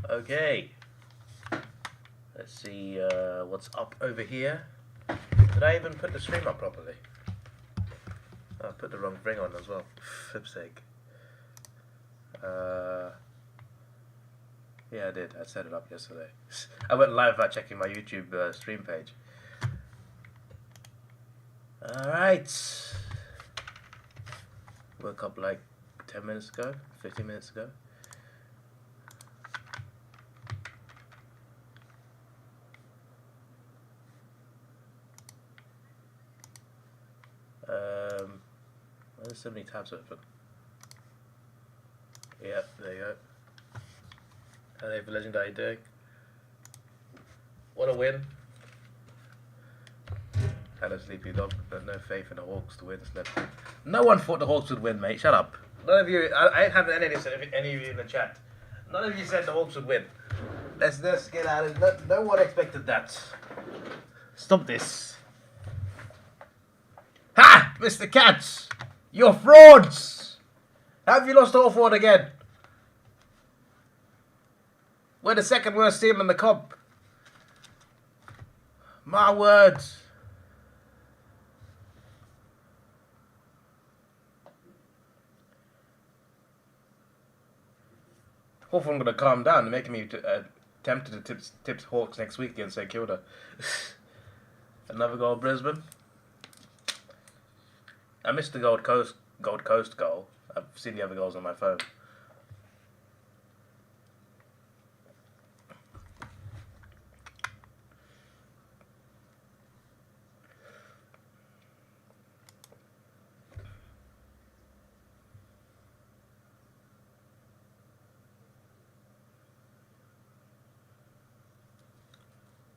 Okay. Let's see what's up over here. Did I even put the stream up properly? Oh, I put the wrong thing on as well. Flip's sake. Yeah, I did. I set it up yesterday. I went live without checking my YouTube stream page. Alright. Woke up like 10 minutes ago, 15 minutes ago. There's so many tabs open. Yep, there you go. Hello, for Legend, how you doing? What a win. Hello, Sleepy Dog. But no faith in the Hawks to win. No one thought the Hawks would win, mate. Shut up. None of you, I ain't having any of you in the chat. None of you said the Hawks would win. Let's get out of it. No one expected that. Stop this. Ha! Mr. Cats! You're frauds! Have you lost to Hawthorn again? We're the second worst team in the comp. My words. Hawthorn gonna calm down and making me tempted to tip Hawks next week against St Kilda. Another goal, Brisbane. I missed the Gold Coast goal. I've seen the other goals on my phone.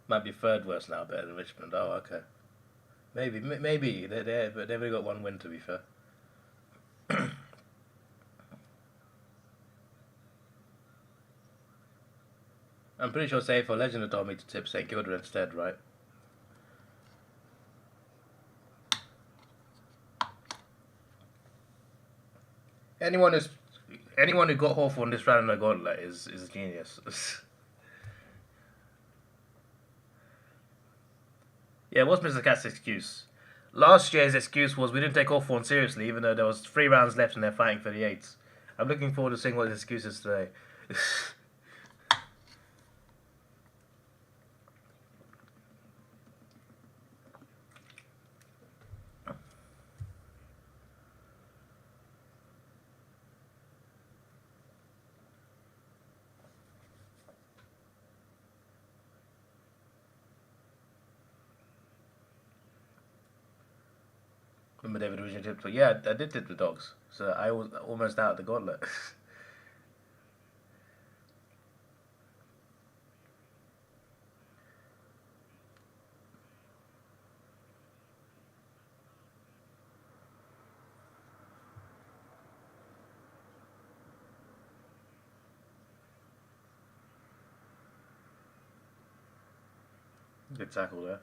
Might be third worst now, better than Richmond. Oh, okay. Maybe but they've only got one win, to be fair. I'm pretty sure Safe or Legend had told me to tip St Kilda instead, right? Anyone who got Hawthorn this round in the gauntlet is a genius. Yeah, what's Mr. Cat's excuse? Last year's excuse was we didn't take Hawthorn seriously, even though there was 3 rounds left and they're fighting for the 8th. I'm looking forward to seeing what his excuse is today. Remember David originally tipped, but yeah, I did tip the Dogs, so I was almost out of the gauntlet. Good tackle there.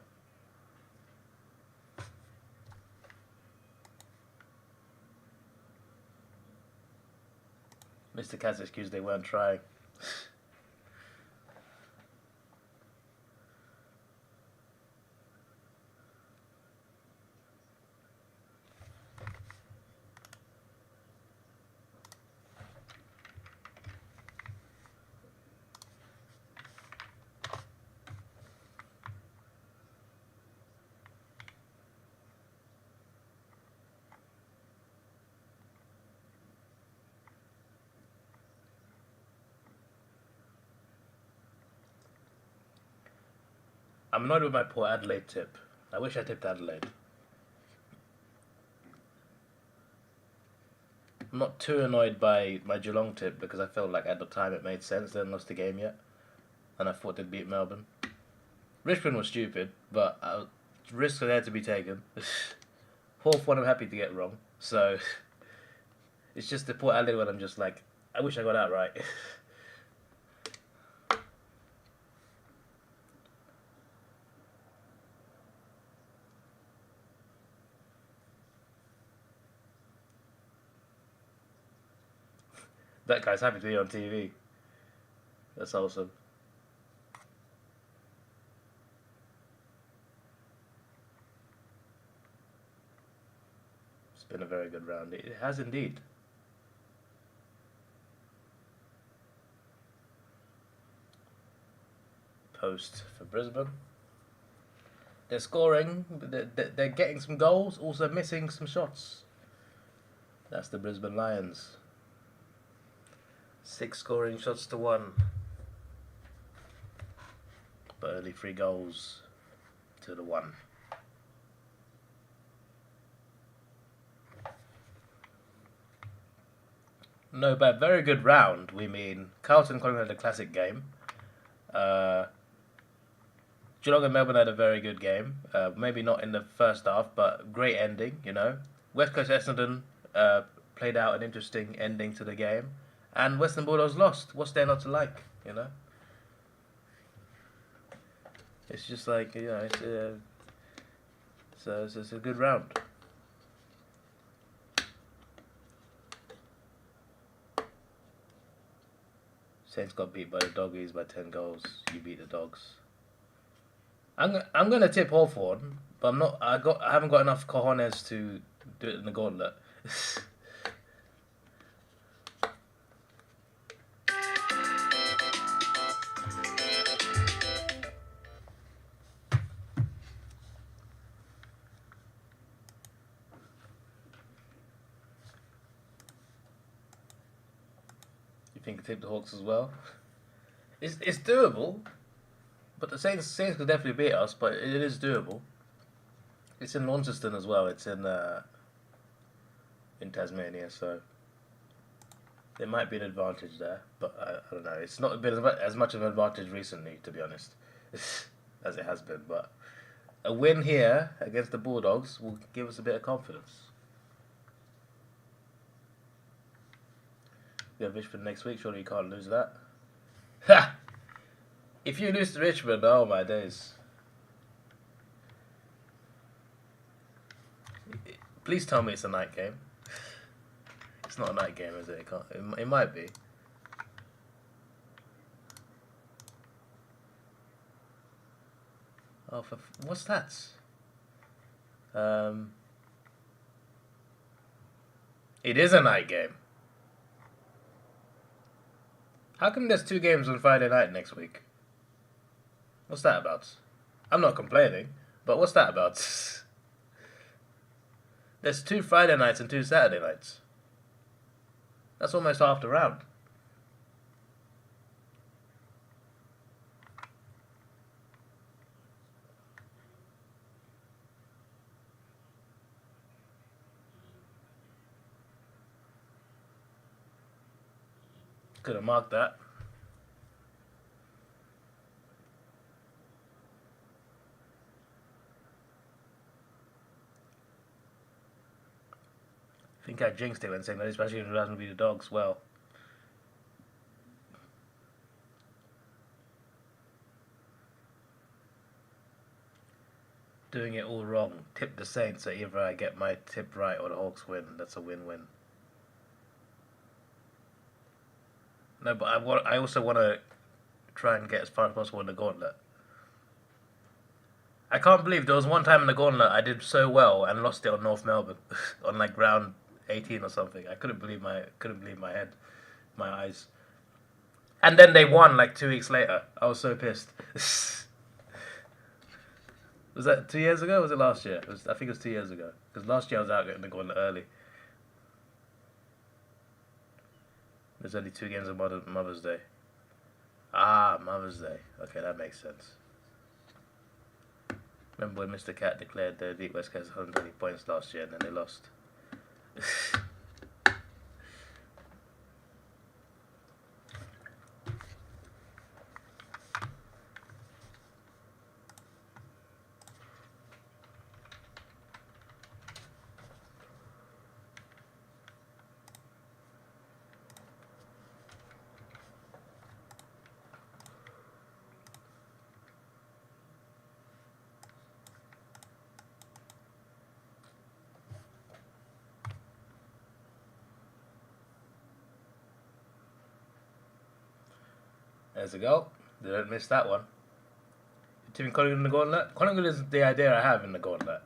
Mr. Cat's excuse they weren't trying. I'm annoyed with my poor Adelaide tip. I wish I tipped Adelaide. I'm not too annoyed by my Geelong tip because I felt like at the time it made sense. They hadn't lost the game yet. And I thought they'd beat Melbourne. Richmond was stupid, but risks are there to be taken. Hawthorn I'm happy to get wrong. So, it's just the poor Adelaide one I'm just like, I wish I got that right. That guy's happy to be on TV. That's awesome. It's been a very good round. It has indeed. Post for Brisbane. They're scoring, they're getting some goals, also missing some shots. That's the Brisbane Lions. 6 scoring shots to 1. But only 3 goals to the 1. No, by very good round, we mean Carlton Collingwood had a classic game. Geelong and Melbourne had a very good game. Maybe not in the first half, but great ending, you know. West Coast Essendon played out an interesting ending to the game. And Western Bulldogs lost. What's there not to like, you know? It's just like, you know, it's a good round. Saints got beat by the Doggies by 10 goals. You beat the Dogs. I'm gonna tip Hawthorn, but I'm not. I haven't got enough cojones to do it in the gauntlet. You think tip the Hawks as well? It's doable. But the Saints could definitely beat us, but it is doable. It's in Launceston as well. It's in Tasmania, so there might be an advantage there. But I don't know. It's not been as much of an advantage recently, to be honest, as it has been. But a win here against the Bulldogs will give us a bit of confidence. We have Richmond next week. Surely you can't lose that. Ha! If you lose to Richmond, oh my days. Please tell me it's a night game. It's not a night game, is it? It might be. Oh, what's that? It is a night game. How come there's 2 games on Friday night next week? What's that about? I'm not complaining, but what's that about? There's 2 Friday nights and 2 Saturday nights. That's almost half the round. Could have marked that. I think I jinxed it when saying that, especially when it doesn't be the Dogs. Well, doing it all wrong. Tip the Saints, so either I get my tip right or the Hawks win. That's a win-win. No, but I also want to try and get as far as possible in the gauntlet. I can't believe there was one time in the gauntlet I did so well and lost it on North Melbourne on like round 18 or something. I couldn't believe my head, my eyes. And then they won like 2 weeks later. I was so pissed. Was that 2 years ago or was it last year? I think it was 2 years ago. Because last year I was out getting the gauntlet early. There's only 2 games on Mother's Day. Ah, Mother's Day. Okay, that makes sense. Remember when Mr. Cat declared the Deep West Coast 120 points last year and then they lost? There's a goal. They don't miss that one. Team Collingwood in the gauntlet. Collingwood is the idea I have in the gauntlet.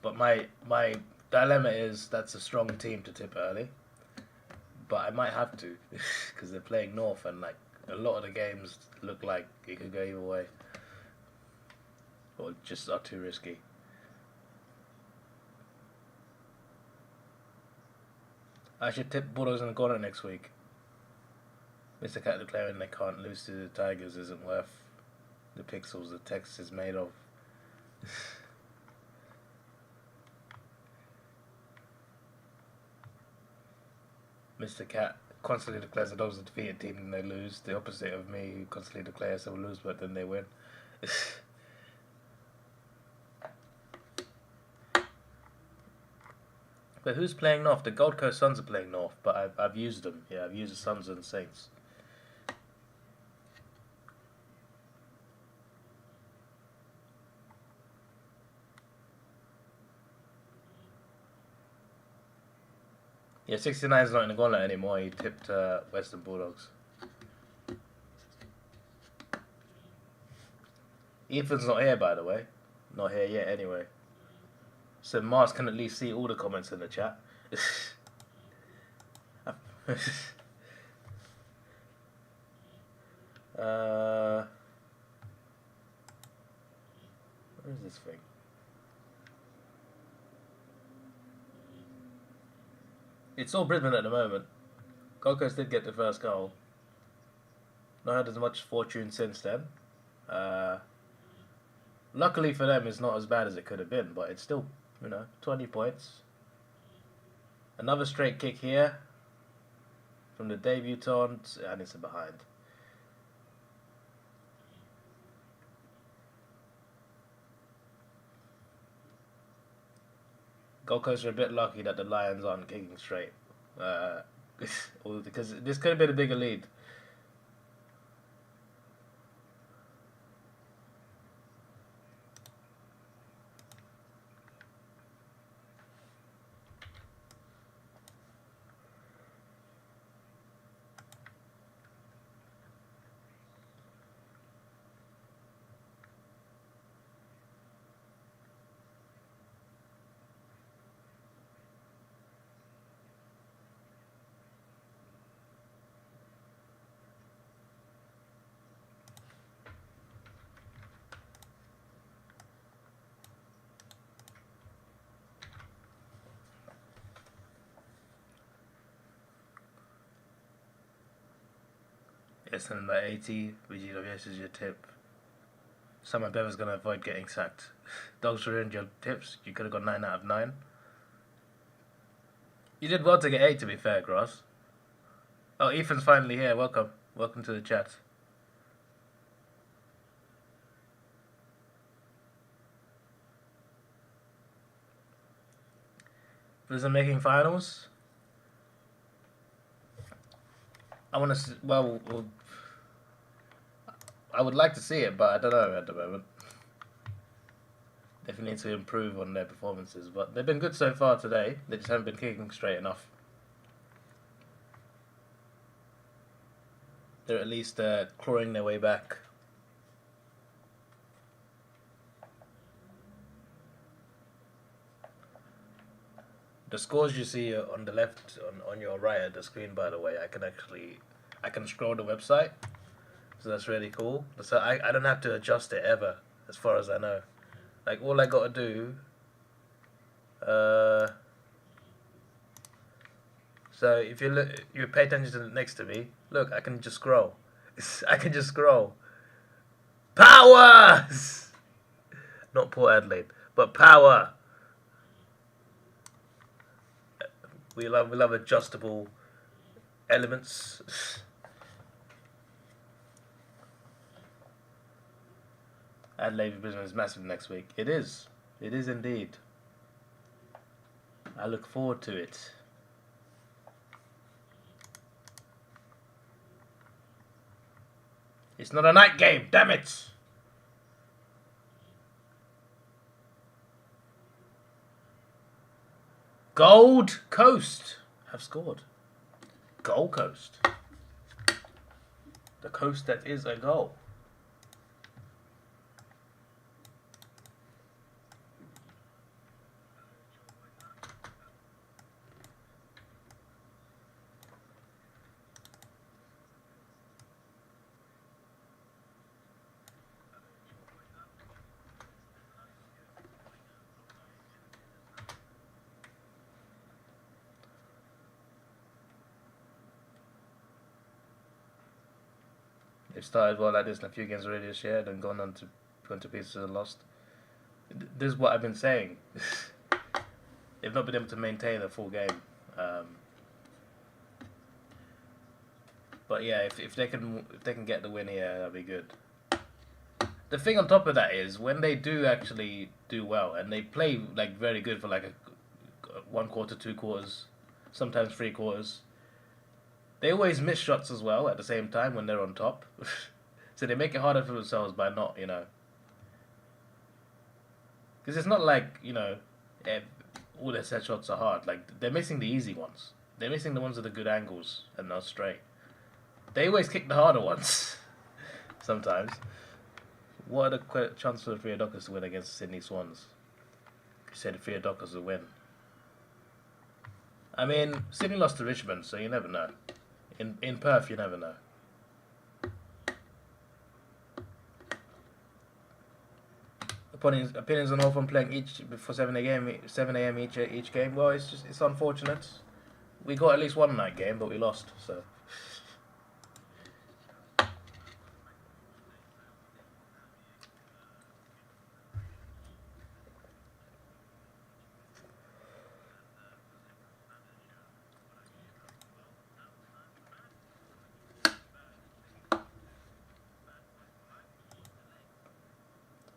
But my dilemma is that's a strong team to tip early. But I might have to because they're playing North and like a lot of the games look like it could go either way. Or just are too risky. I should tip Bulldogs in the gauntlet next week. Mr. Cat declaring they can't lose to the Tigers isn't worth the pixels the text is made of. Mr. Cat constantly declares the Dogs a defeated team and they lose. The opposite of me, who constantly declares they'll lose but then they win. But who's playing North? The Gold Coast Suns are playing North, but I've used them. Yeah, I've used the Suns and Saints. Yeah, 69 is not in the gauntlet anymore. He tipped Western Bulldogs. Ethan's not here, by the way. Not here yet, anyway. So Mars can at least see all the comments in the chat. Where is this thing? It's all Brisbane at the moment. Gold Coast did get the first goal. Not had as much fortune since then. Luckily for them, it's not as bad as it could have been, but it's still, 20 points. Another straight kick here from the debutant, and it's a behind. Gold Coast are a bit lucky that the Lions aren't kicking straight. Because this could have been a bigger lead. Essendon by 80, VGWS is your tip. Simon Bevan's going to avoid getting sacked. Dogs ruined your tips. You could have got 9 out of 9. You did well to get 8, to be fair, Gross. Oh, Ethan's finally here. Welcome. Welcome to the chat. Brisbane making finals? I want to. Well, I would like to see it, but I don't know at the moment. Definitely need to improve on their performances, but they've been good so far today. They just haven't been kicking straight enough. They're at least clawing their way back. The scores you see on the left, on your right of the screen, by the way, I can scroll the website, so that's really cool. So I don't have to adjust it ever, as far as I know. Like, all I gotta do, so if you pay attention to the next to me, look, I can just scroll. I can just scroll. Power! Not Port Adelaide, but power! We love adjustable elements. Adelaide Brisbane is massive next week. It is. It is indeed. I look forward to it. It's not a night game, damn it! Gold Coast have scored. Gold Coast. The coast that is a goal. They've started well like this in a few games already this year, then gone to pieces and lost. This is what I've been saying. They've not been able to maintain a full game. But yeah, if they can get the win here, that'd be good. The thing on top of that is when they do actually do well and they play like very good for like a 1 quarter, 2 quarters, sometimes 3 quarters. They always miss shots as well at the same time when they're on top. So they make it harder for themselves by not, because it's not like, all their set shots are hard. Like, they're missing the easy ones. They're missing the ones with the good angles and not straight. They always kick the harder ones. Sometimes. What are the chances for the Free Dockers to win against the Sydney Swans? You said the Free Dockers will win. I mean, Sydney lost to Richmond, so you never know. In Perth, you never know. Opinions on Hawthorn playing each before 7 a.m. each game. Well, it's unfortunate. We got at least one night game, but we lost. So.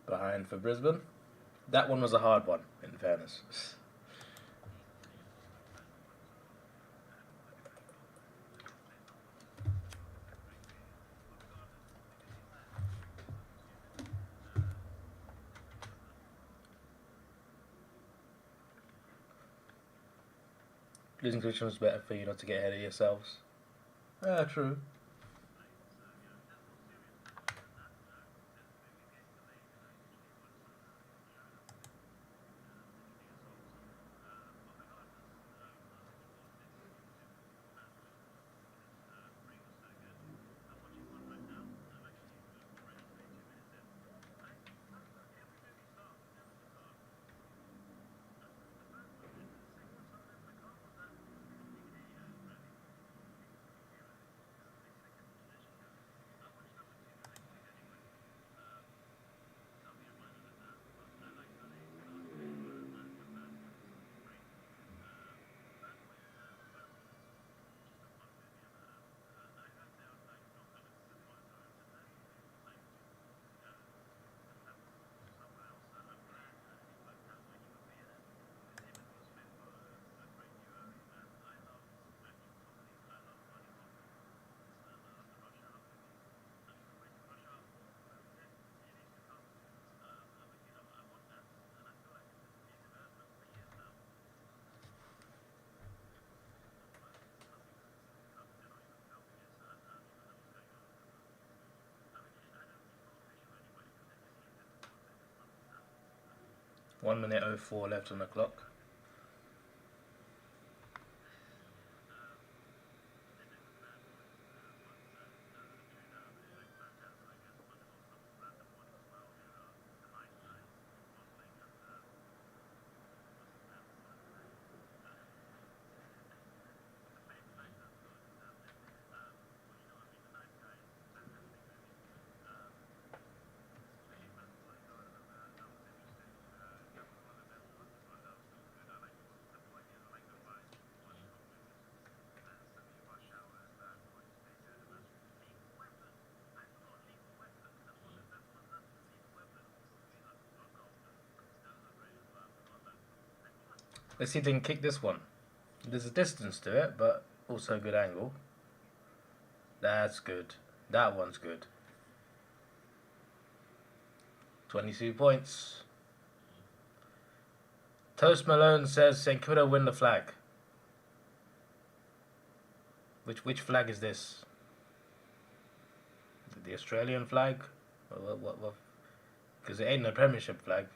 Behind for Brisbane. That one was a hard one, in fairness. Losing to Richmond was better for you not to get ahead of yourselves. True. One minute 04 left on the clock. Let's see if they can kick this one. There's a distance to it, but also a good angle. That's good. That one's good. 22 points. Toast Malone says St Kilda win the flag. Which flag is this? the Australian flag? What? Because it ain't a Premiership flag.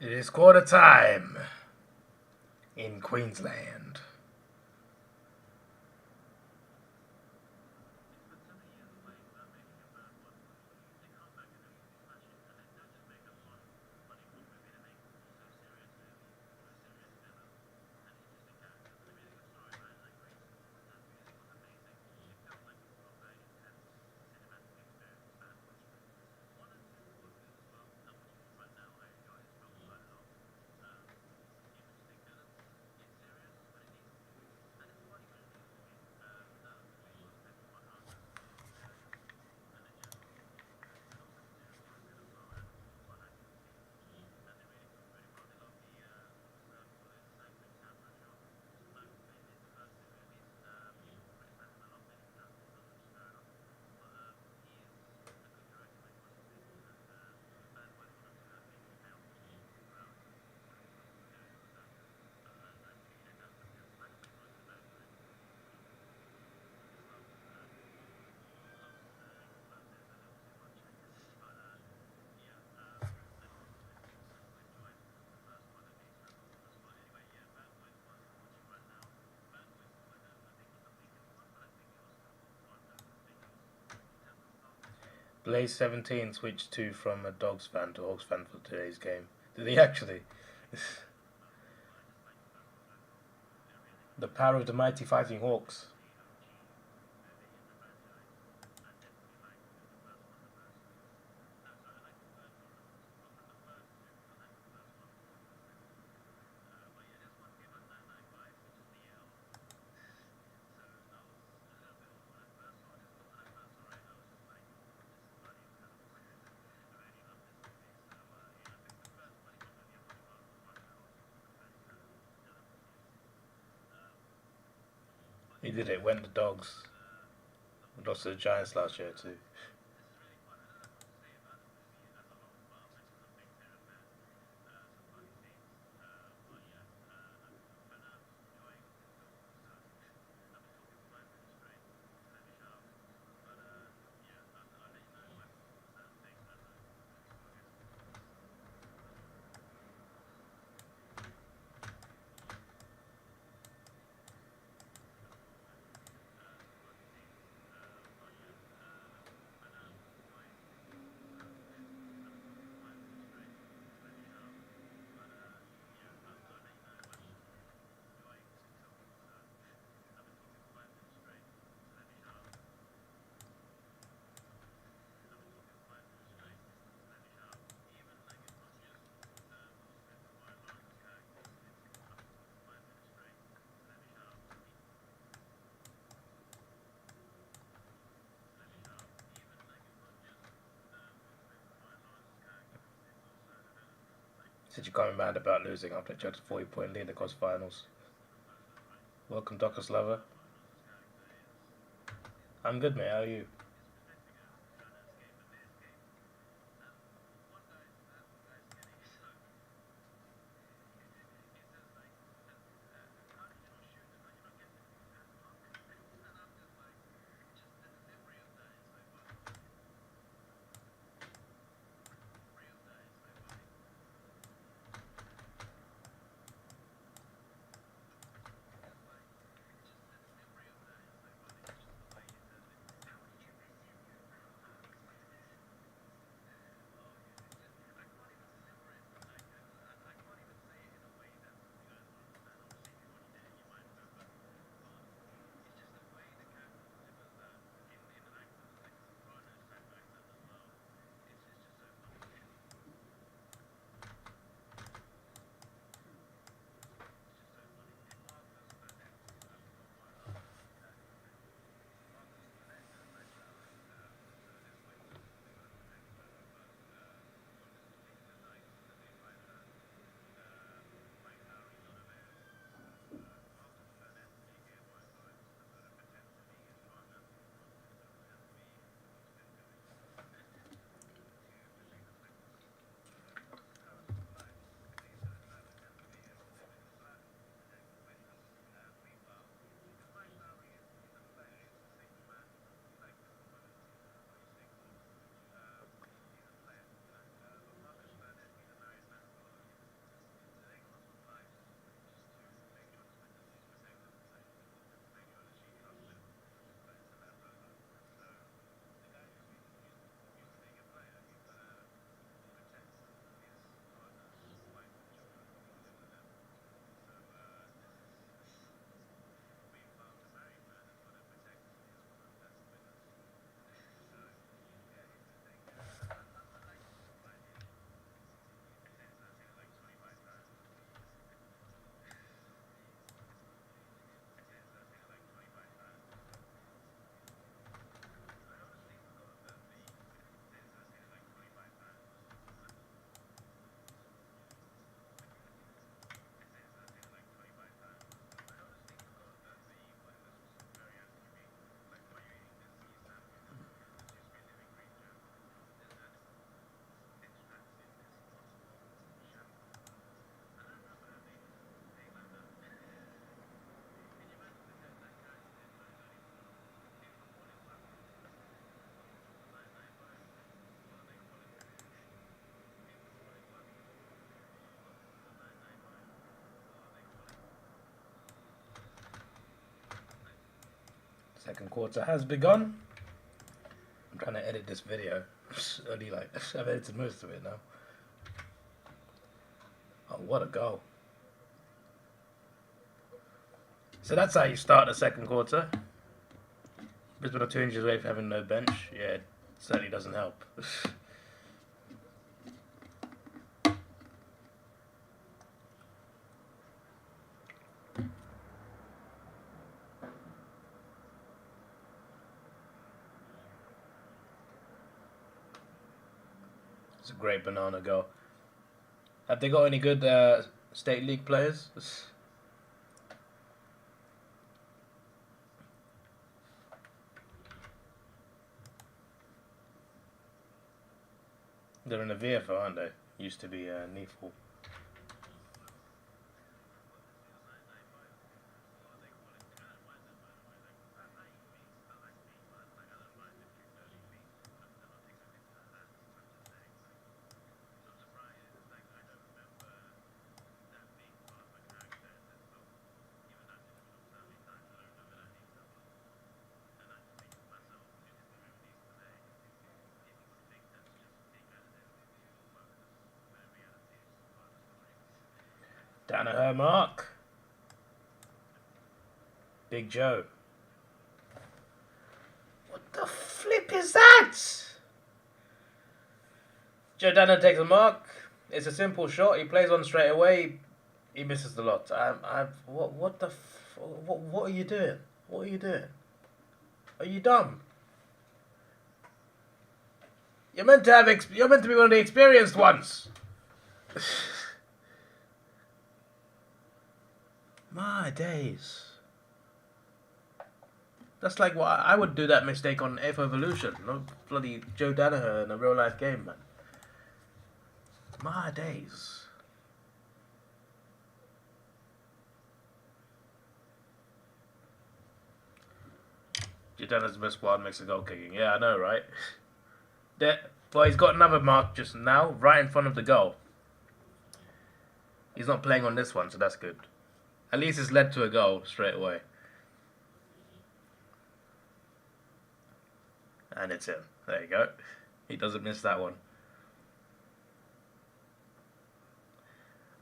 It is quarter time in Queensland. Blaze 17 switched to from a Dogs fan to Hawks fan for today's game. Did he actually? The power of the mighty Fighting Hawks. He did it, went the Dogs. Lost to the Giants last year too. Said you're coming mad about losing after just a 40-point lead across finals. Welcome, Docker's Lover. I'm good, mate. How are you? Second quarter has begun. I'm trying to edit this video. Only like I've edited most of it now. Oh, what a goal! So that's how you start the second quarter. Brisbane are 2 inches away from having no bench. Yeah, it certainly doesn't help. It's a great banana goal. Have they got any good state league players? They're in the VFL, aren't they? Used to be Neefle. Danaher mark. Big Joe. What the flip is that? Joe Danaher takes a mark. It's a simple shot. He plays on straight away. He misses the lot. What are you doing? What are you doing? Are you dumb? You're meant to be one of the experienced ones. My days. That's like what I would do that mistake on AFL Evolution. No bloody Joe Danaher in a real life game, man. My days. Joe Danaher's the best wild mix of goal kicking. Yeah, I know, right? Well, he's got another mark just now, right in front of the goal. He's not playing on this one, so that's good. At least it's led to a goal straight away. And it's in. There you go. He doesn't miss that one.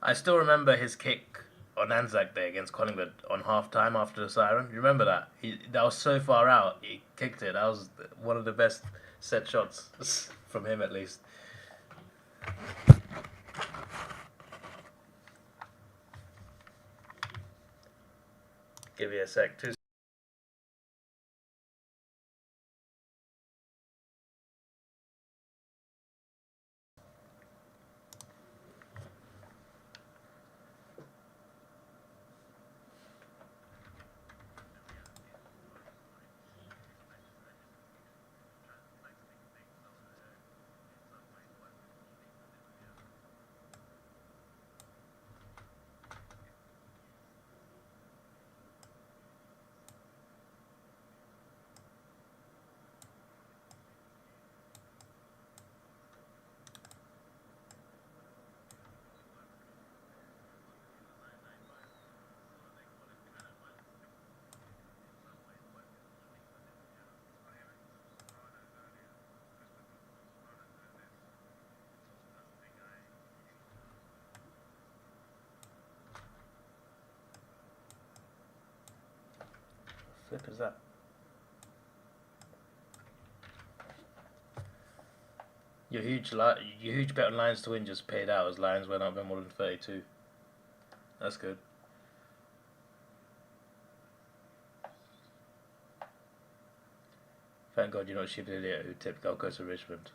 I still remember his kick on Anzac Day against Collingwood on half-time after the siren. You remember that? That was so far out. He kicked it. That was one of the best set shots from him, at least. Give me a sec. Flip is that? Your huge bet on Lions to win just paid out as Lions went up by more than 32. That's good. Thank God you're not a stupid idiot who tipped Gold Coast to Richmond.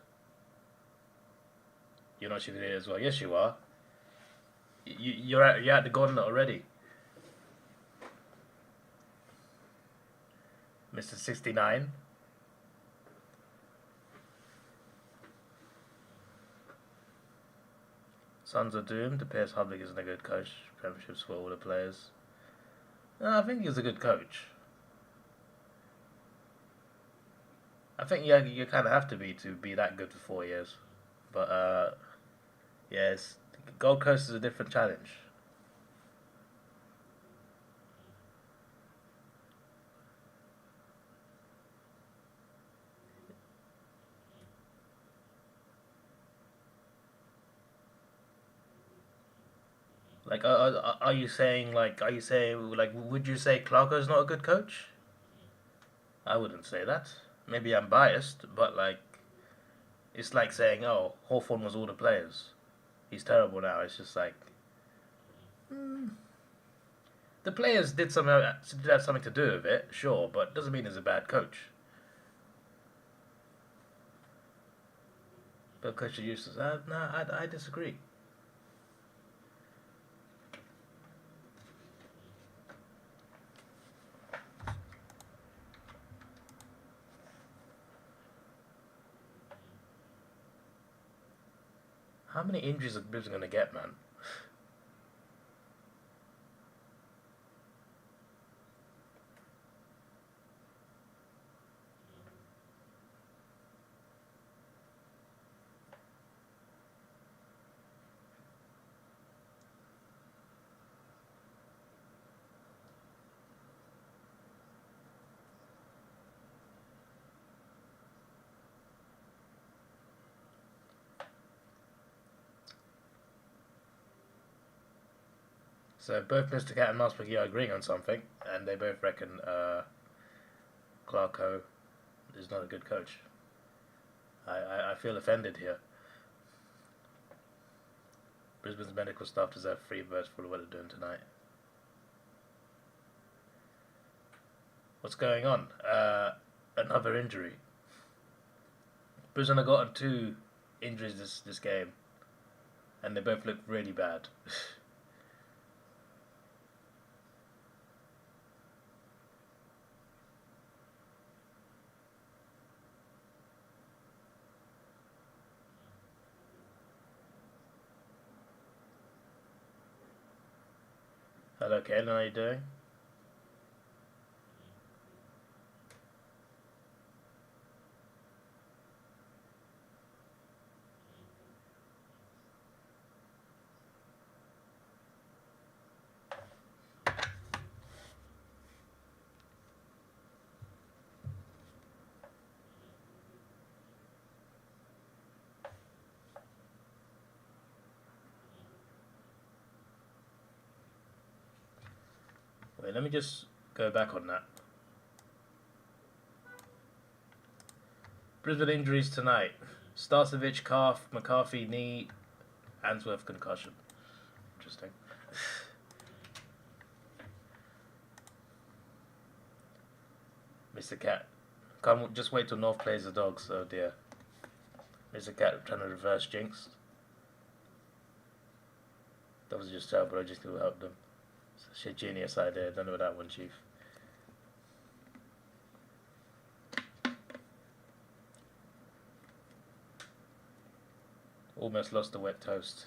You're not a stupid idiot as well. Yes, you are. You're at the gauntlet already. Mr. 69. Suns are doomed. The Pierce Public isn't a good coach. Premierships for all the players. No, I think he's a good coach. I think you kind of have to be that good for 4 years. But yes, Gold Coast is a different challenge. Like, are you saying would you say Clarko's not a good coach? I wouldn't say that. Maybe I'm biased, but like, it's like saying, oh, Hawthorne was all the players. He's terrible now. It's just like, the players did have something to do with it, sure, but doesn't mean he's a bad coach. But coach are useless. No, I disagree. How many injuries are Brisbane gonna get, man? So both Mr. Cat and Mouse Piggy are agreeing on something, and they both reckon Clarko is not a good coach. I feel offended here. Brisbane's medical staff deserve free verse for what they're doing tonight. What's going on? Another injury. Brisbane have gotten 2 injuries this game, and they both look really bad. Hello, Kaylin, how are you doing? Wait, let me just go back on that. Brisbane injuries tonight. Starcevic calf, McCarthy knee, Answorth concussion. Interesting. Mr. Cat. Can't just wait till North plays the Dogs. Oh dear. Mr. Cat trying to reverse jinx. That was just terrible. I just could help them. It's a genius idea. Don't know that one, Chief. Almost lost the wet toast.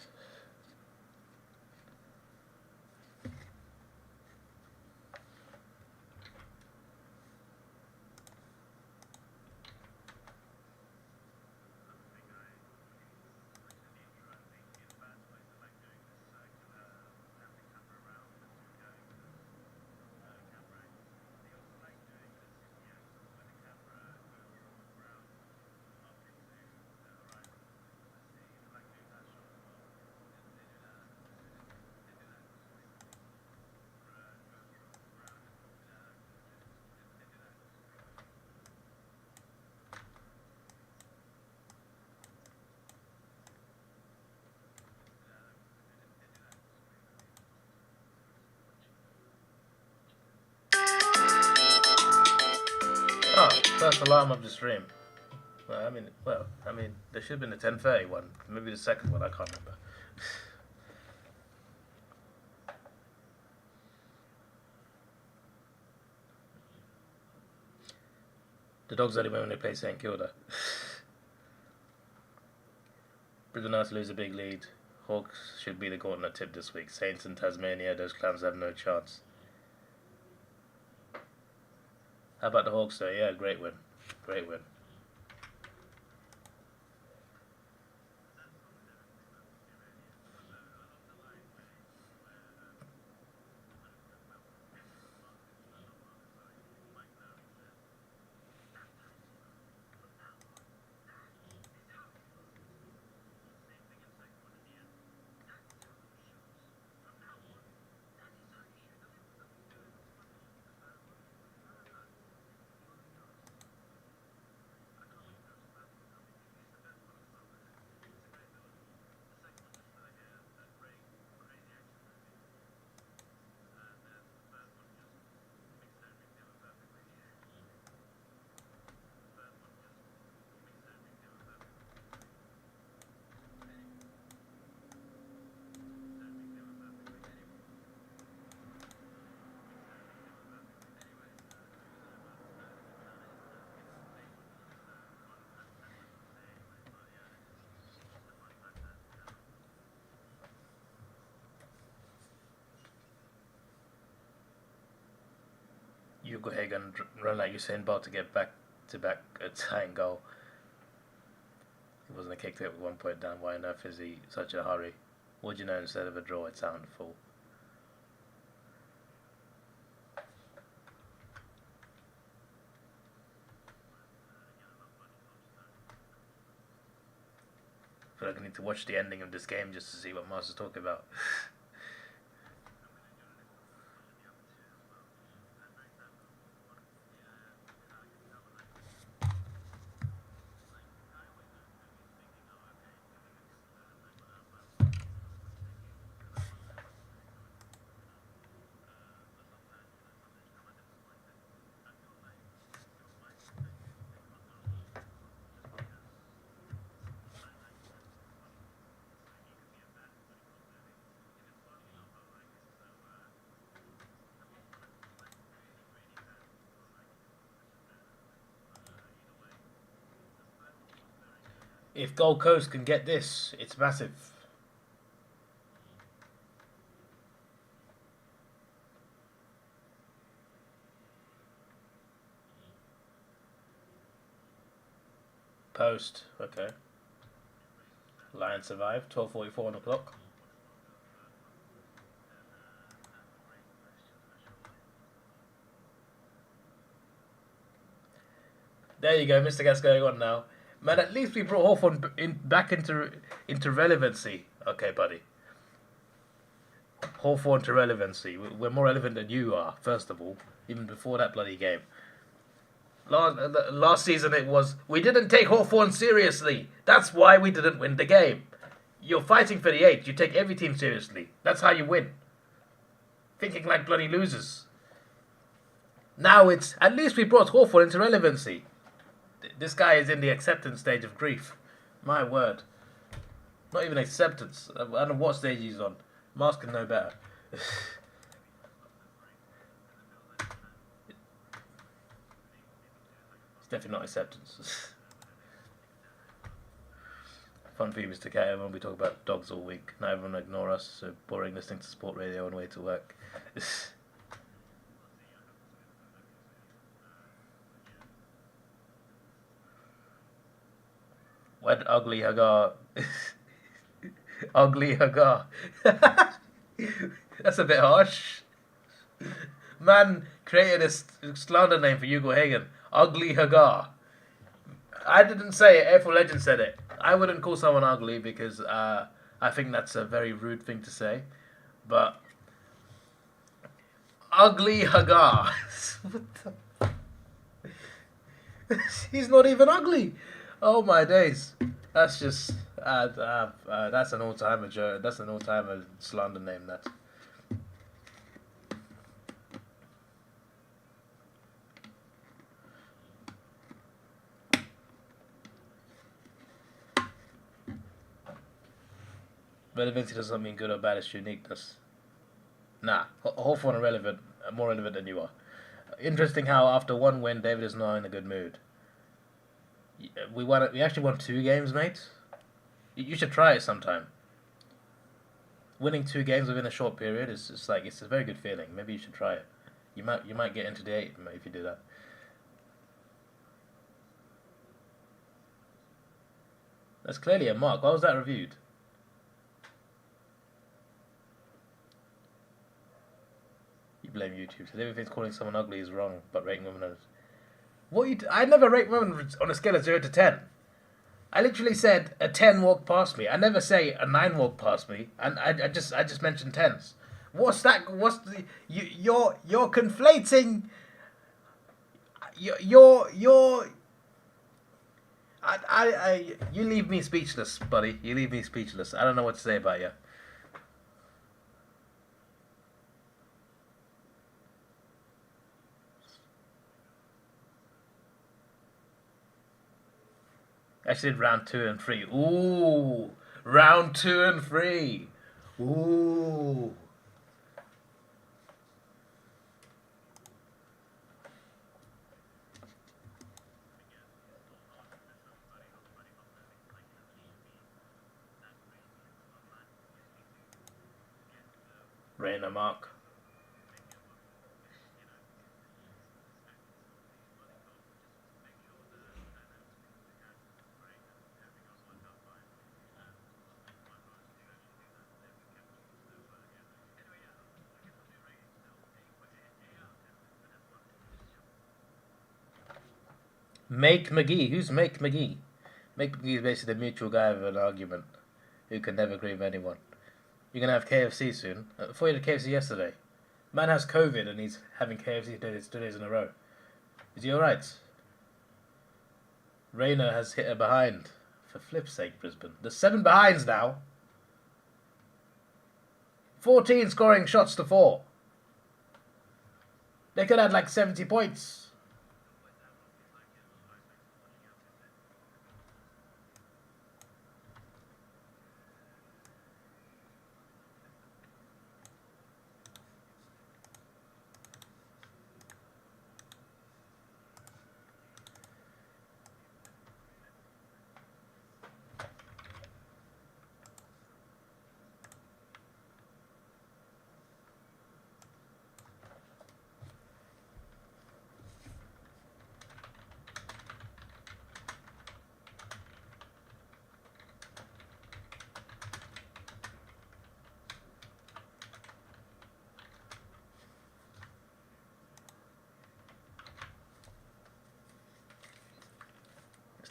Oh, first alarm of the stream. Well, I mean, there should have been the 10:30 one. Maybe the second one. I can't remember. The Dogs only win when they play St Kilda. Brisbane Knights lose a big lead. Hawks should be the gauntlet tip this week. Saints and Tasmania, those clowns have no chance. How about the Hawks though? Yeah, great win. Great win. Hugo Hagan run like Usain Bolt to get back to back a tying goal. He wasn't a kick to it with 1 point down. Why on earth is he such a hurry? Would you know instead of a draw, it's out and full. I feel like I need to watch the ending of this game just to see what Mars is talking about. If Gold Coast can get this, it's massive. Post, okay. Lions survive, 12:44 on the clock. There you go, Mr. Gas going on now. Man, at least we brought Hawthorn back into relevancy. Okay, buddy. Hawthorn to relevancy. We're more relevant than you are, first of all. Even before that bloody game. Last season it was, we didn't take Hawthorn seriously. That's why we didn't win the game. You're fighting for the 8. You take every team seriously. That's how you win. Thinking like bloody losers. Now it's, at least we brought Hawthorn into relevancy. This guy is in the acceptance stage of grief. My word. Not even acceptance. I don't know what stage he's on. Mars can know better. It's definitely not acceptance. Fun for you, Mr. Cat. Everyone we talk about dogs all week. Now everyone ignore us. So boring listening to sport radio on the way to work. What ugly Hagar? Ugly Hagar. That's a bit harsh. Man created a slander name for Hugo Hagan. Ugly Hagar. I didn't say it. AFL Legend said it. I wouldn't call someone ugly because I think that's a very rude thing to say. But Ugly Hagar. He's not even ugly. Oh my days. That's just that's an all-timer joke. That's an all-timer slander name. That. Relevancy doesn't mean good or bad. It's uniqueness. Nah, Hawthorn are relevant, more relevant than you are. Interesting how after one win, David is not in a good mood. We won. We actually won 2 games, mate. You should try it sometime. Winning 2 games within a short period is just like, it's a very good feeling. Maybe you should try it. You might get into the 8 if you do that. That's clearly a mark. Why was that reviewed? You blame YouTube. So everything's calling someone ugly is wrong, but rating women as... What you? I never rate women on a scale of 0 to 10. I literally said a 10 walked past me. I never say a 9 walked past me, and I just mentioned 10s. What's that? What's the? You're conflating. You're. You leave me speechless, buddy. You leave me speechless. I don't know what to say about you. Actually did round 2 and 3. Ooh, round 2 and 3. Ooh. Rainer Mark. Make McGee. Who's Make McGee? Make McGee is basically the mutual guy of an argument who can never agree with anyone. You're gonna have KFC soon. I thought you had KFC yesterday. Man has COVID and he's having KFC 2 days in a row. Is he alright? Rayner has hit a behind. For flip's sake, Brisbane. There's 7 behinds now. 14 scoring shots to 4. They could have had like 70 points.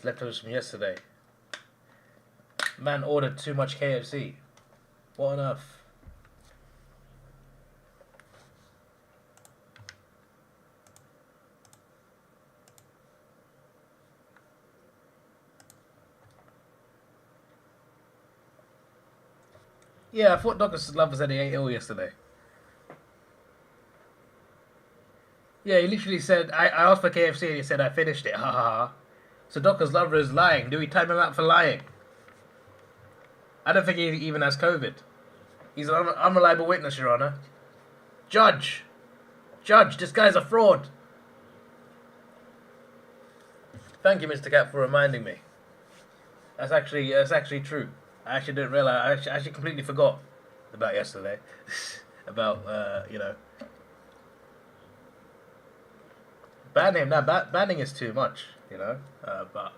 Leftovers from yesterday. Man ordered too much KFC. What on earth? Yeah, I thought Dr. Love said he ate ill yesterday. Yeah, he literally said, I asked for KFC and he said, I finished it. Ha ha ha. So Doctor's lover is lying. Do we time him out for lying? I don't think he even has COVID. He's an unreliable witness, Your Honour. Judge! Judge, this guy's a fraud. Thank you, Mr. Cat, for reminding me. That's actually true. I actually didn't realise. I actually completely forgot about yesterday. About, you know. Ban him. Now, banning is too much, you know. But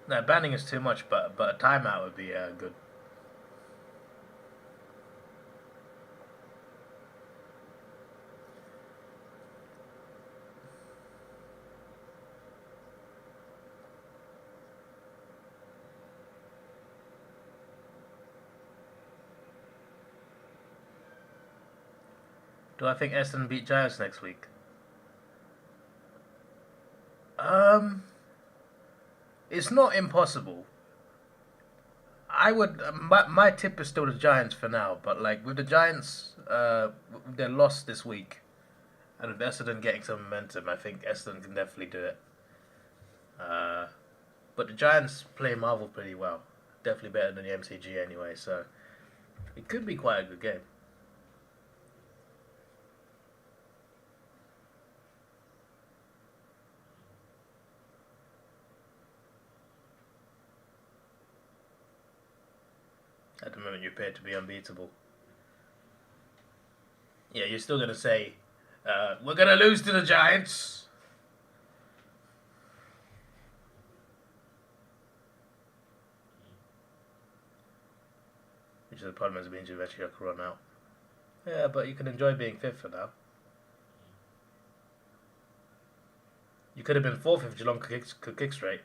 no, banning is too much. But a timeout would be good. Do I think Essendon beat Giants next week? It's not impossible. I would. My tip is still the Giants for now, but like with the Giants, with their loss this week, and with Essendon getting some momentum, I think Essendon can definitely do it. But the Giants play Marvel pretty well, definitely better than the MCG anyway, so it could be quite a good game. At the moment, you appear to be unbeatable. Yeah, you're still going to say, we're going to lose to the Giants. Which is the problem has been you've actually got to run out. Yeah, but you can enjoy being 5th for now. You could have been 4th if Geelong could kick straight.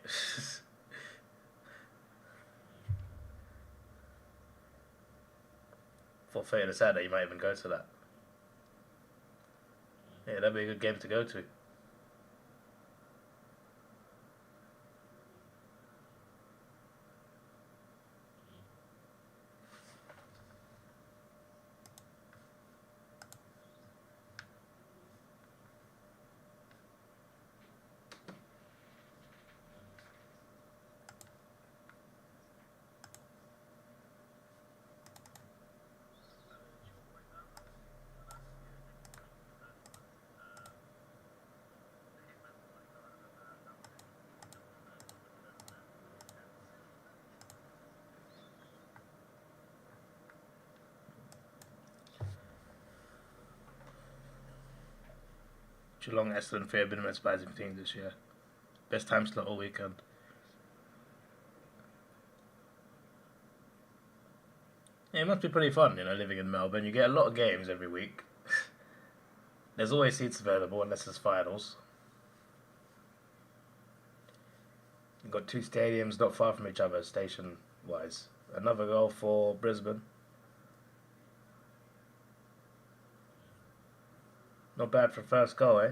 For fate on a Saturday, you might even go to that. Yeah, that'd be a good game to go to. Geelong, Essendon, Fair, been my surprising team this year. Best time slot all weekend. Yeah, it must be pretty fun, living in Melbourne. You get a lot of games every week. There's always seats available unless it's finals. You've got 2 stadiums not far from each other, station-wise. Another goal for Brisbane. Not bad for first goal, eh?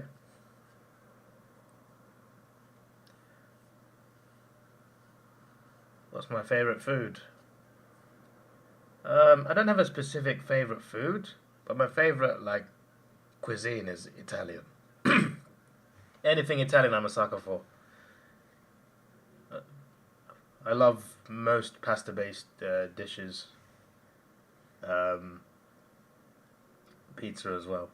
What's my favourite food? I don't have a specific favourite food, but my favourite, cuisine is Italian. Anything Italian I'm a sucker for. I love most pasta-based dishes. Pizza as well.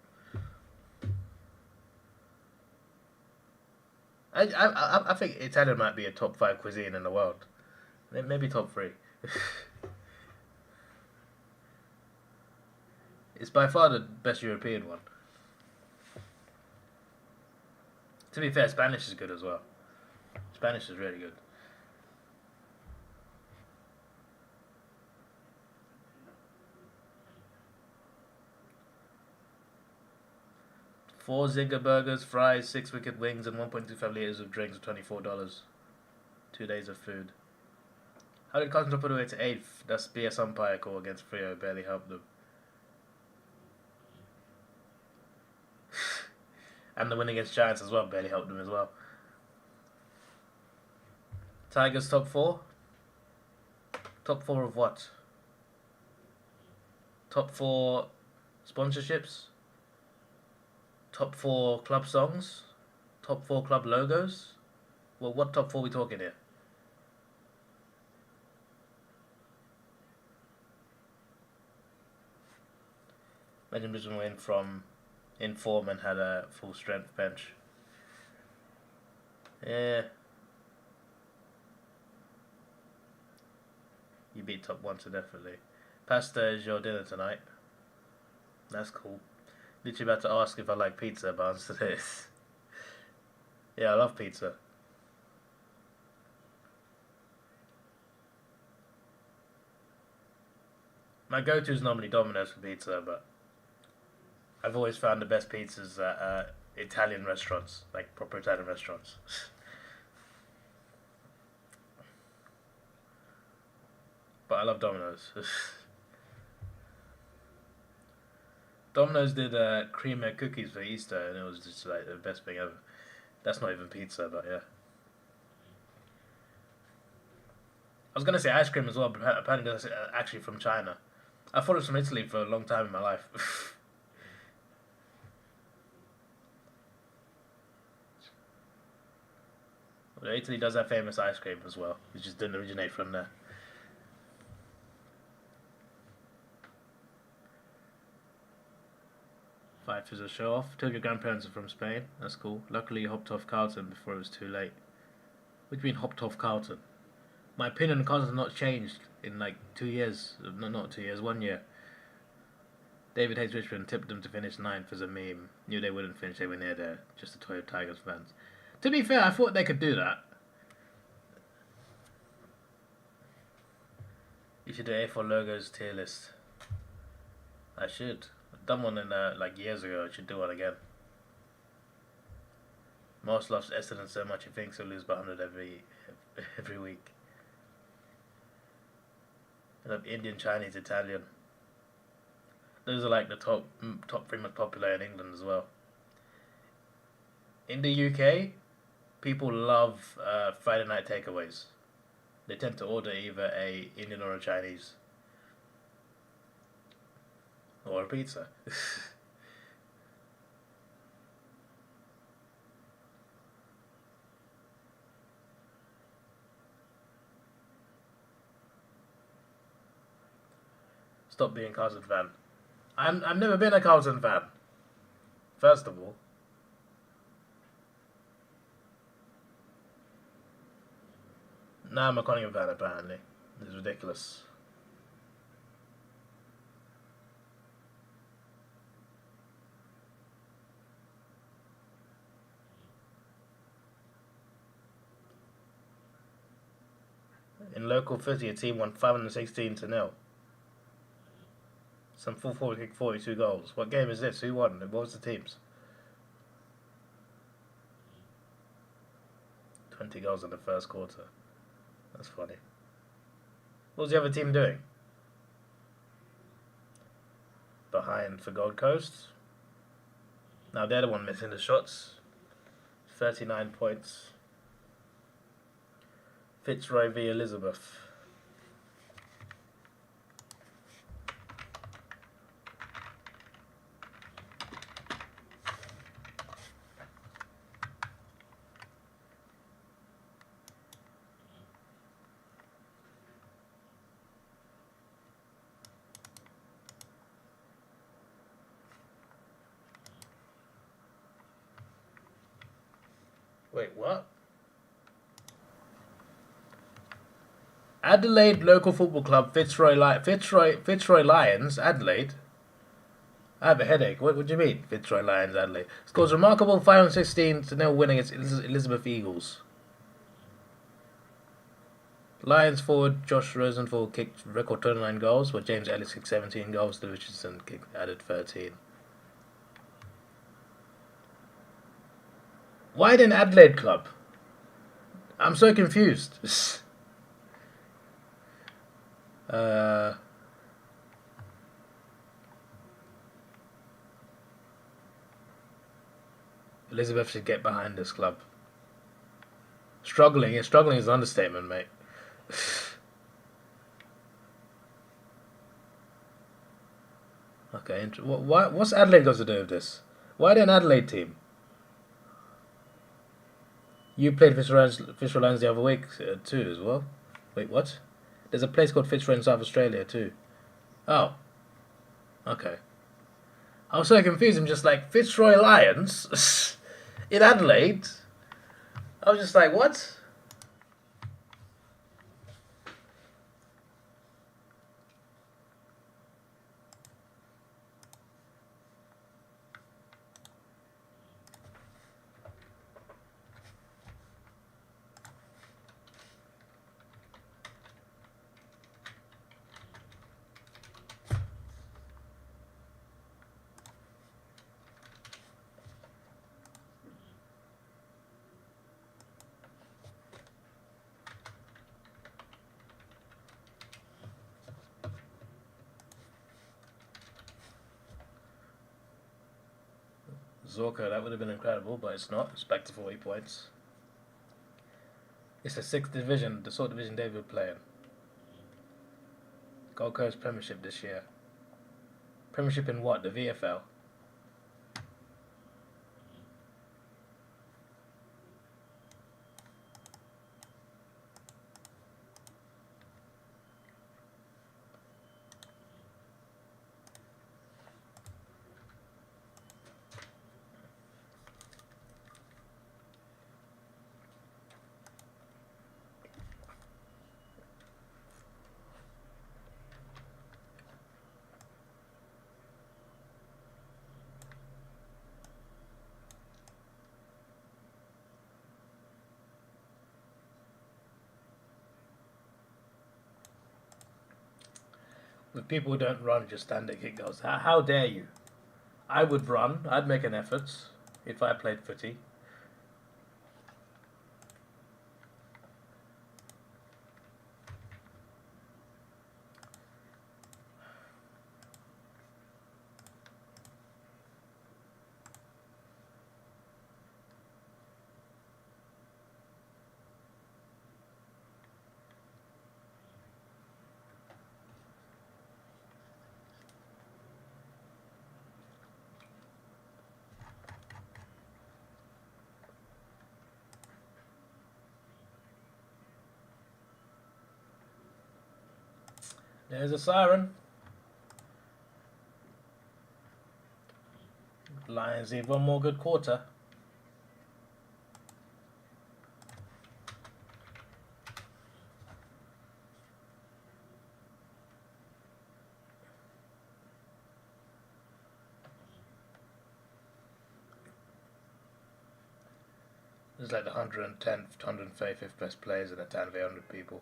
I think Italian might be a top 5 cuisine in the world. Maybe top 3. It's by far the best European one. To be fair, Spanish is good as well. Spanish is really good. Four Zinger burgers, fries, 6 wicked wings, and 1.25 litres of drinks for $24. 2 days of food. How did Carlton put away to 8th? That's BS umpire call against Freo, barely helped them. And the win against Giants as well barely helped them as well. Tigers top 4? Top 4 of what? Top 4 sponsorships? Top 4 club songs? Top 4 club logos? Well, what top 4 are we talking here? Imagine Brisbane went from in form and had a full strength bench. Yeah. You beat top 1 so definitely. Pasta is your dinner tonight. That's cool. Literally about to ask if I like pizza, but answer this. Yeah, I love pizza. My go-to is normally Domino's for pizza, but I've always found the best pizzas at Italian restaurants, like proper Italian restaurants. But I love Domino's. Domino's did cream egg cookies for Easter, and it was just like the best thing ever. That's not even pizza, but yeah. I was gonna say ice cream as well, but apparently that's actually from China. I thought it was from Italy for a long time in my life. Well, Italy does have famous ice cream as well. It just didn't originate from there. Fife is a show off. Took your grandparents are from Spain. That's cool. Luckily you hopped off Carlton before it was too late. What do you mean hopped off Carlton? My opinion on Carlton has not changed in like 2 years. No, not 2 years, 1 year. David hates Richmond, tipped them to finish 9th as a meme. Knew they wouldn't finish, they were near there. Just a toy of Tigers fans. To be fair, I thought they could do that. You should do A4 logos tier list. I should. I've done one in like years ago. I should do one again. Moss loves Essendon so much he thinks he'll lose by 100 every week. I love Indian, Chinese, Italian. Those are like the top 3 most popular in England as well. In the UK, people love Friday night takeaways. They tend to order either a Indian or a Chinese. Or a pizza. Stop being a Carlton fan. I've never been a Carlton fan. First of all. Now I'm a Cunningham fan apparently. This is ridiculous. In local footy, a team won 516-0. Some full forward kicked 42 goals. What game is this? Who won? What was the teams? 20 goals in the first quarter. That's funny. What was the other team doing? Behind for Gold Coast. Now they're the one missing the shots. 39 points. Fitzroy v Elizabeth. Wait, what? Adelaide local football club Fitzroy Lions, Adelaide. I have a headache. What do you mean, Fitzroy Lions, Adelaide? Scores remarkable 516-0 win against Elizabeth Eagles. Lions forward Josh Rosenthal kicked record 29 goals, while James Ellis kicked 17 goals. The Richardson added 13. Why didn't Adelaide club? I'm so confused. Elizabeth should get behind this club. Struggling is an understatement, mate. Okay, what's Adelaide got to do with this? Why didn't Adelaide team? You played Fitzroy Lions the other week too as well. Wait, what? There's a place called Fitzroy in South Australia too. Oh. Okay. I was so confused. I'm just like, Fitzroy Lions in Adelaide? I was just like, what? Zorko, that would have been incredible, but it's not. It's back to 40 points. It's the 6th division, the sort of division David would play in. Gold Coast Premiership this year. Premiership in what? The VFL? With people who don't run, just stand there, kick goals. How dare you? I would run. I'd make an effort if I played footy. There's a siren. Lions need one more good quarter. There's like the 110th, 135th best players in a town of 800 people.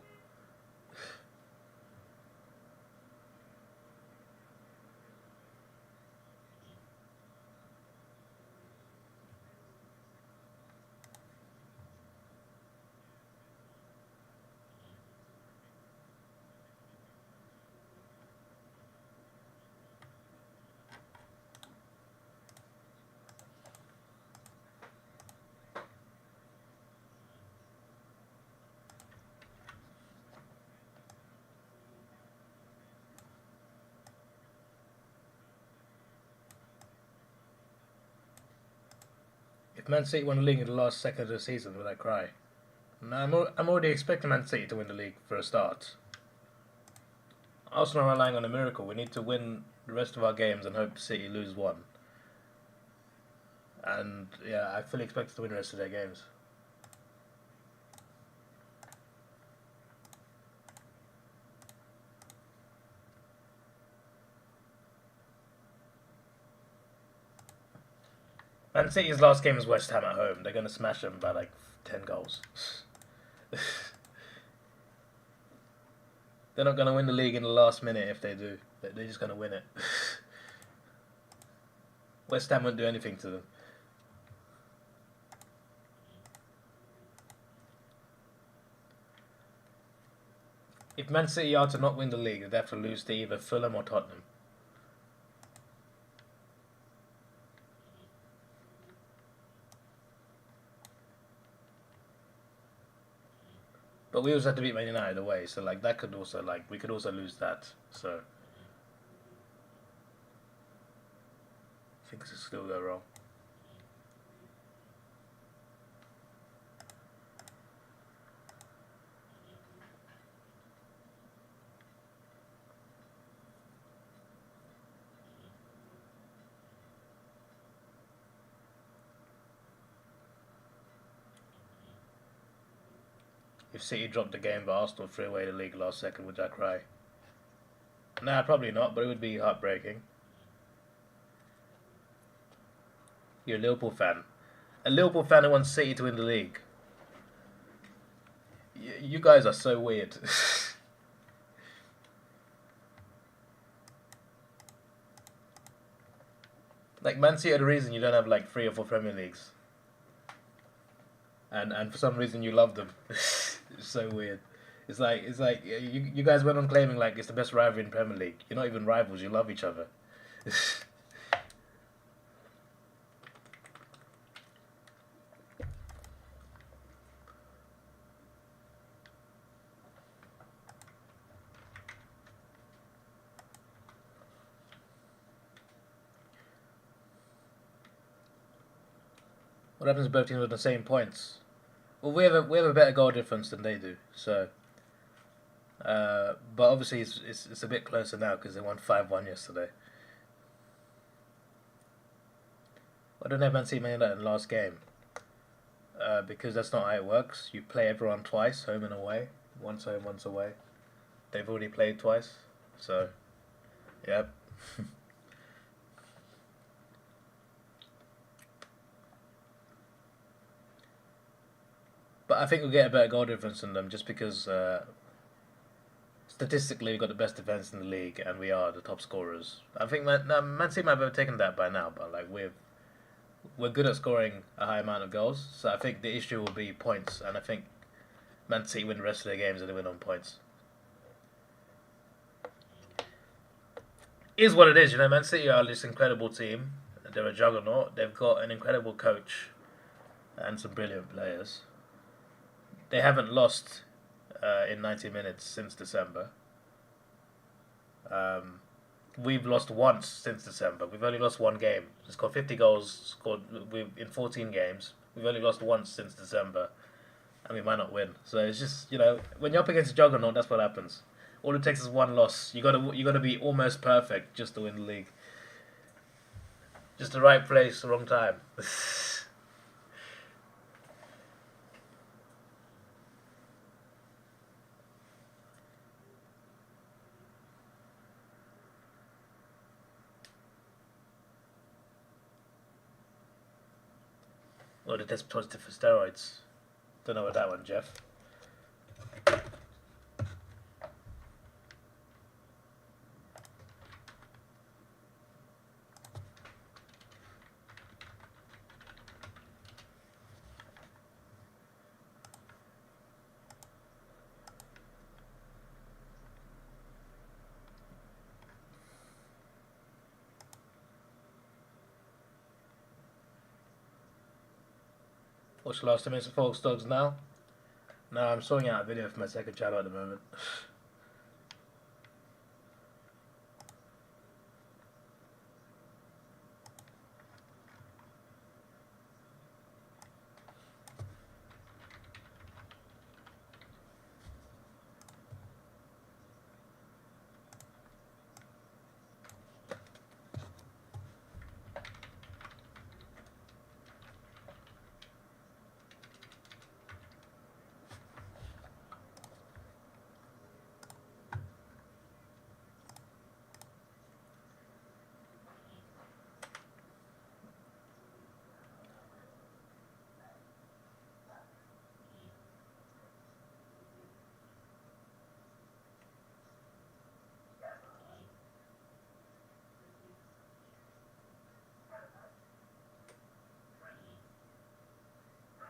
If Man City won the league in the last second of the season, would I cry? No, I'm already expecting Man City to win the league for a start. Arsenal are relying on a miracle. We need to win the rest of our games and hope City lose one. And yeah, I fully expect to win the rest of their games. Man City's last game is West Ham at home. They're going to smash them by like 10 goals. They're not going to win the league in the last minute if they do. They're just going to win it. West Ham won't do anything to them. If Man City are to not win the league, they have to lose to either Fulham or Tottenham. But we also have to beat Man United away, so like that could also we could also lose that. So things could still go wrong. If City dropped the game but Arsenal threw away the league last second, would I cry? Nah, probably not, but it would be heartbreaking. You're a Liverpool fan. A Liverpool fan who wants City to win the league. You guys are so weird. Like, Man City are the reason you don't have like 3 or 4 Premier Leagues. And for some reason you love them. It's so weird. It's like you guys went on claiming like it's the best rivalry in Premier League. You're not even rivals. You love each other. What happens if both teams have the same points? Well, we have a better goal difference than they do. So, but obviously it's a bit closer now because they won 5-1 yesterday. I don't have Man City Man United in the last game. Because that's not how it works. You play everyone twice, home and away. Once home, once away. They've already played twice. So, yep. But I think we'll get a better goal difference than them just because statistically we've got the best defence in the league and we are the top scorers. I think Man City might have taken that by now, but like we're good at scoring a high amount of goals. So I think the issue will be points, and I think Man City win the rest of their games and they win on points. Is what it is, you know. Man City are this incredible team. They're a juggernaut. They've got an incredible coach and some brilliant players. They haven't lost in 90 minutes since December. We've lost once since December. We've only lost one game. It's got 50 goals scored in 14 games. We've only lost once since December, and we might not win. So it's just, you know, when you're up against a juggernaut, that's what happens. All it takes is one loss. You gotta be almost perfect just to win the league. Just the right place, the wrong time. Or the test positive for steroids. Don't know about that one, Jeff. Watch the last 10 minutes of Folks Dogs now. No, I'm sorting out a video for my second channel at the moment.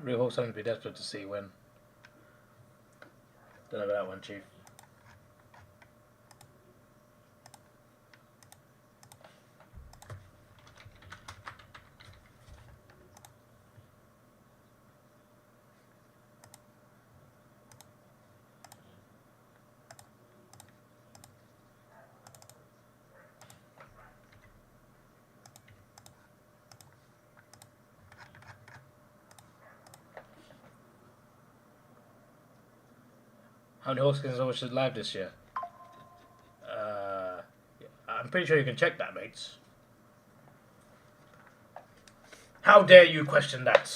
Real Hawk something to be desperate to see when. Don't know about that one, Chief. How many Hawkins I watched live this year? I'm pretty sure you can check that, mates. How dare you question that?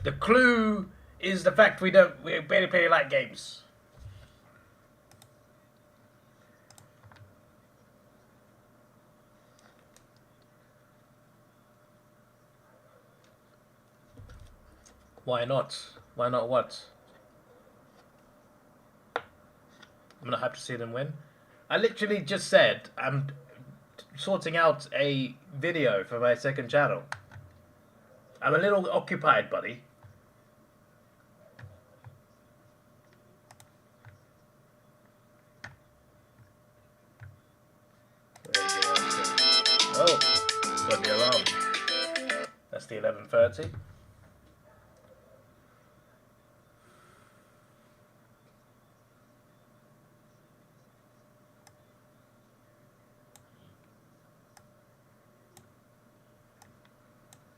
The clue is the fact we barely play light games. Why not? Why not what? I'm gonna have to see them win. I literally just said I'm sorting out a video for my second channel. I'm a little occupied, buddy. Oh, got the alarm. That's the 11:30.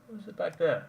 Who's it back there?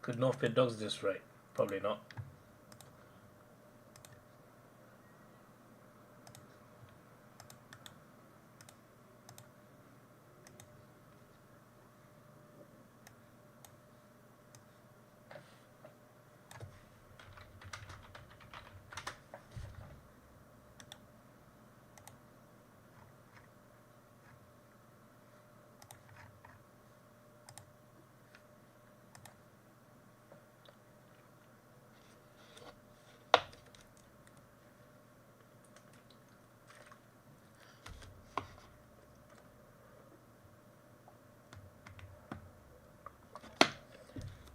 Could North Pit Dogs this rate? Probably not.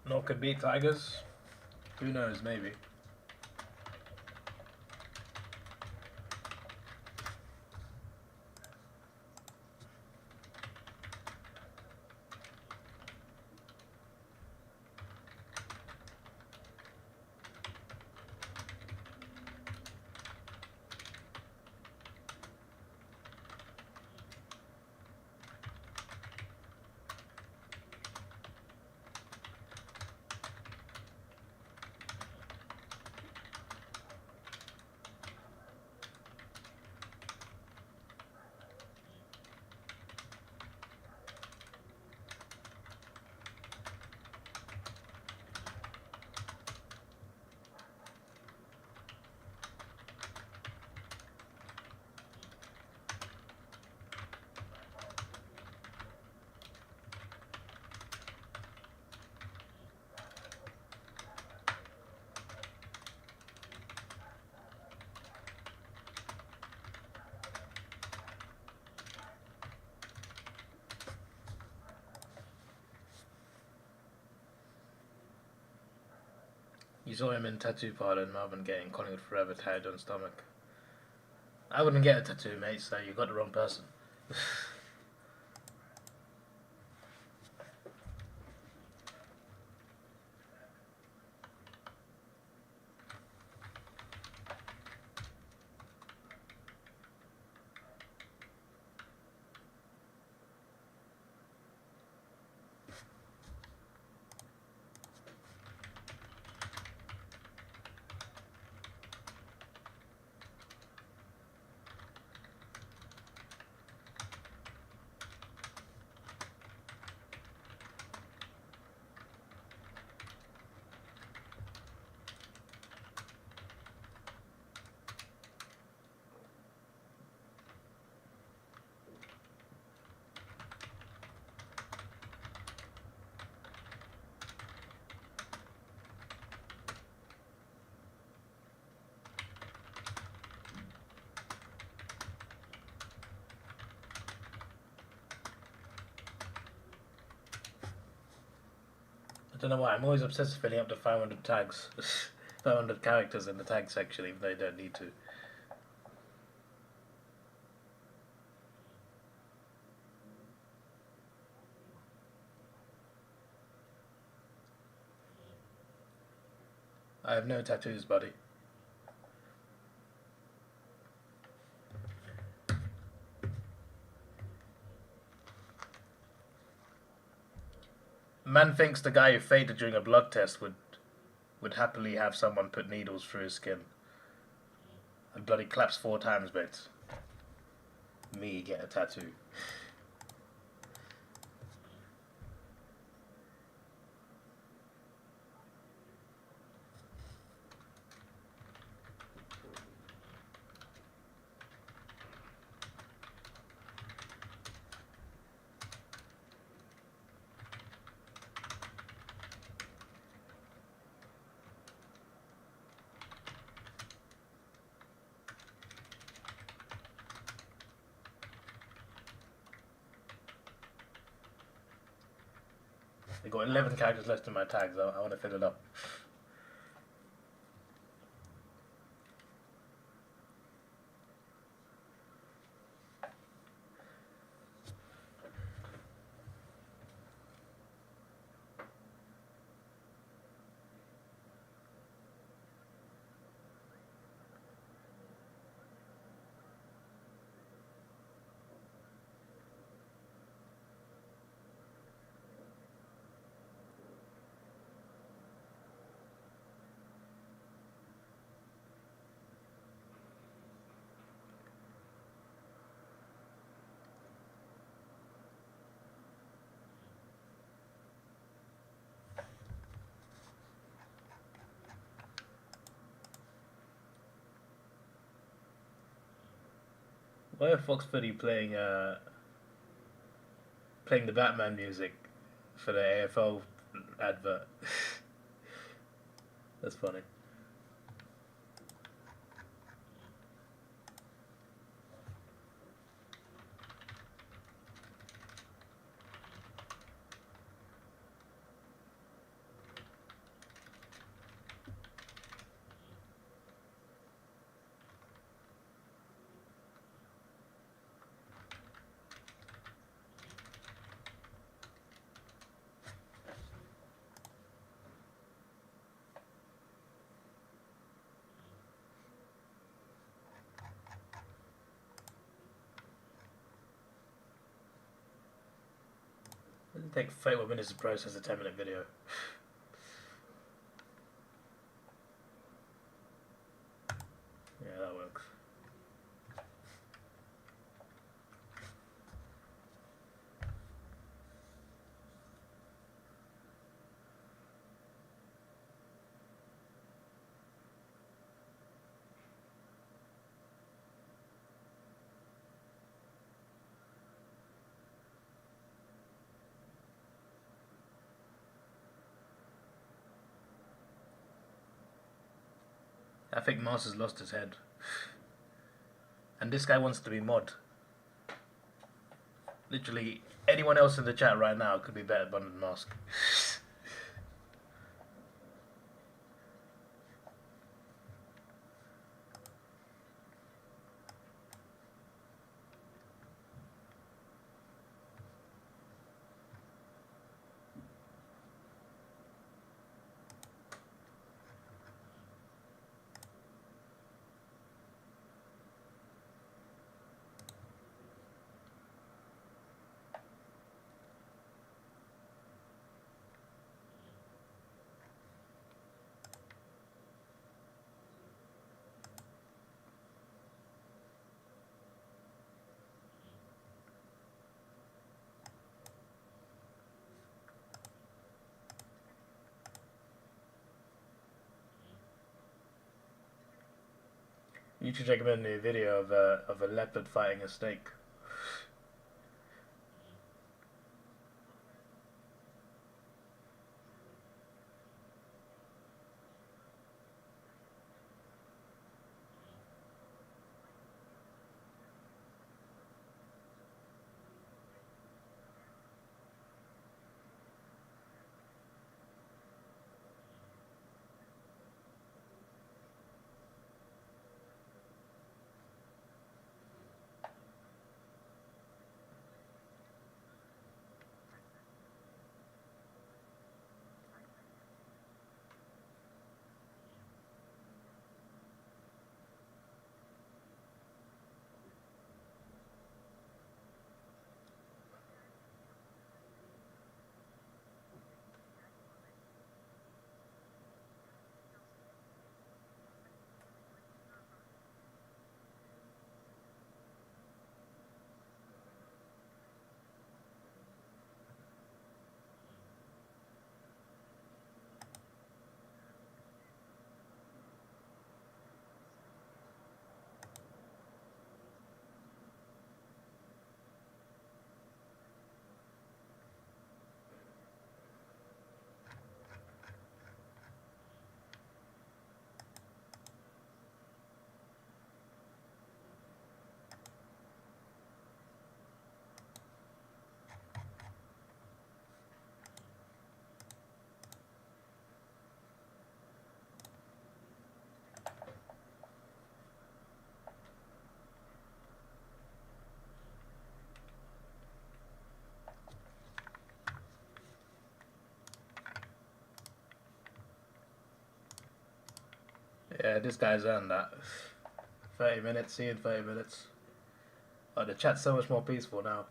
North could beat Tigers. Who knows, maybe. You saw him in Tattoo Parlour in Melbourne getting Collingwood Forever tattooed on stomach. I wouldn't get a tattoo, mate, so you got the wrong person. don't know why. I'm always obsessed with filling up to 500 tags, 500 characters in the tag section, even though you don't need to. I have no tattoos, buddy. Man thinks the guy who fainted during a blood test would happily have someone put needles through his skin. And bloody claps 4 times, mate. Me get a tattoo. I got 11 characters left in my tags. I want to fill it up. Why are Fox Footy playing playing the Batman music for the AFL advert? That's funny. It didn't take 31 minutes to process a 10-minute video. Yeah, that works. I think Mars has lost his head. And this guy wants to be mod. Literally, anyone else in the chat right now could be better than Mask. You should recommend me a video of a leopard fighting a snake. this guy's earned that. 30 minutes, see you in 30 minutes. Oh, the chat's so much more peaceful now.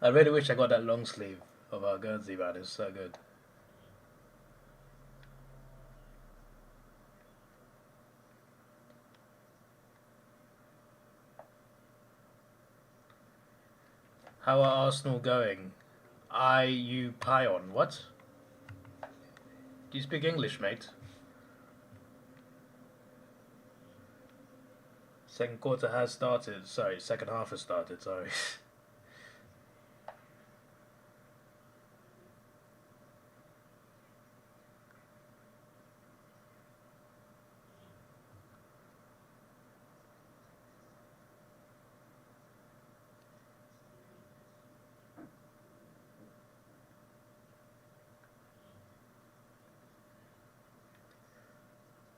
I really wish I got that long sleeve of our Guernsey, man. It's so good. How are Arsenal going? You Pion. What? Do you speak English, mate? Second quarter has started. Sorry, second half has started. Sorry.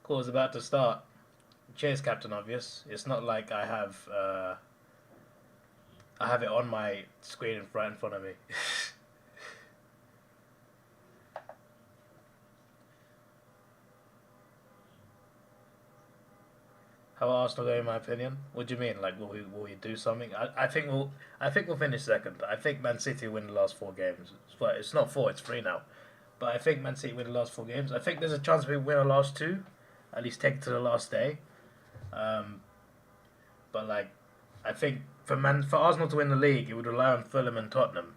Call's about to start. Cheers, Captain Obvious. It's not like I have it on my screen right in front of me. How are Arsenal going, in my opinion? What do you mean? Like, will we do something? I think we'll finish second. I think Man City win the last 4 games. It's not 4, it's 3 now. But I think Man City win the last 4 games. I think there's a chance we win our last 2, at least take it to the last day. But like, I think for Arsenal to win the league, it would rely on Fulham and Tottenham,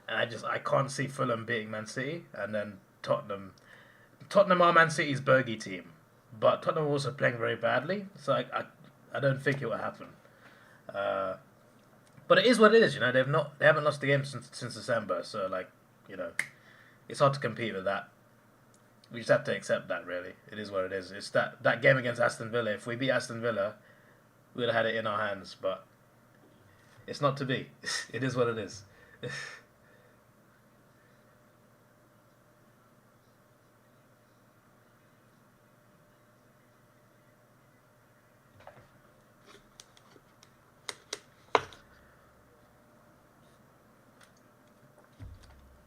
and I can't see Fulham beating Man City, and then Tottenham are Man City's bogey team, but Tottenham are also playing very badly, so I don't think it will happen. But it is what it is, you know. They haven't lost the game since December, so like, you know, it's hard to compete with that. We just have to accept that, really. It is what it is. It's that game against Aston Villa. If we beat Aston Villa, we would have had it in our hands, but it's not to be. It is what it is.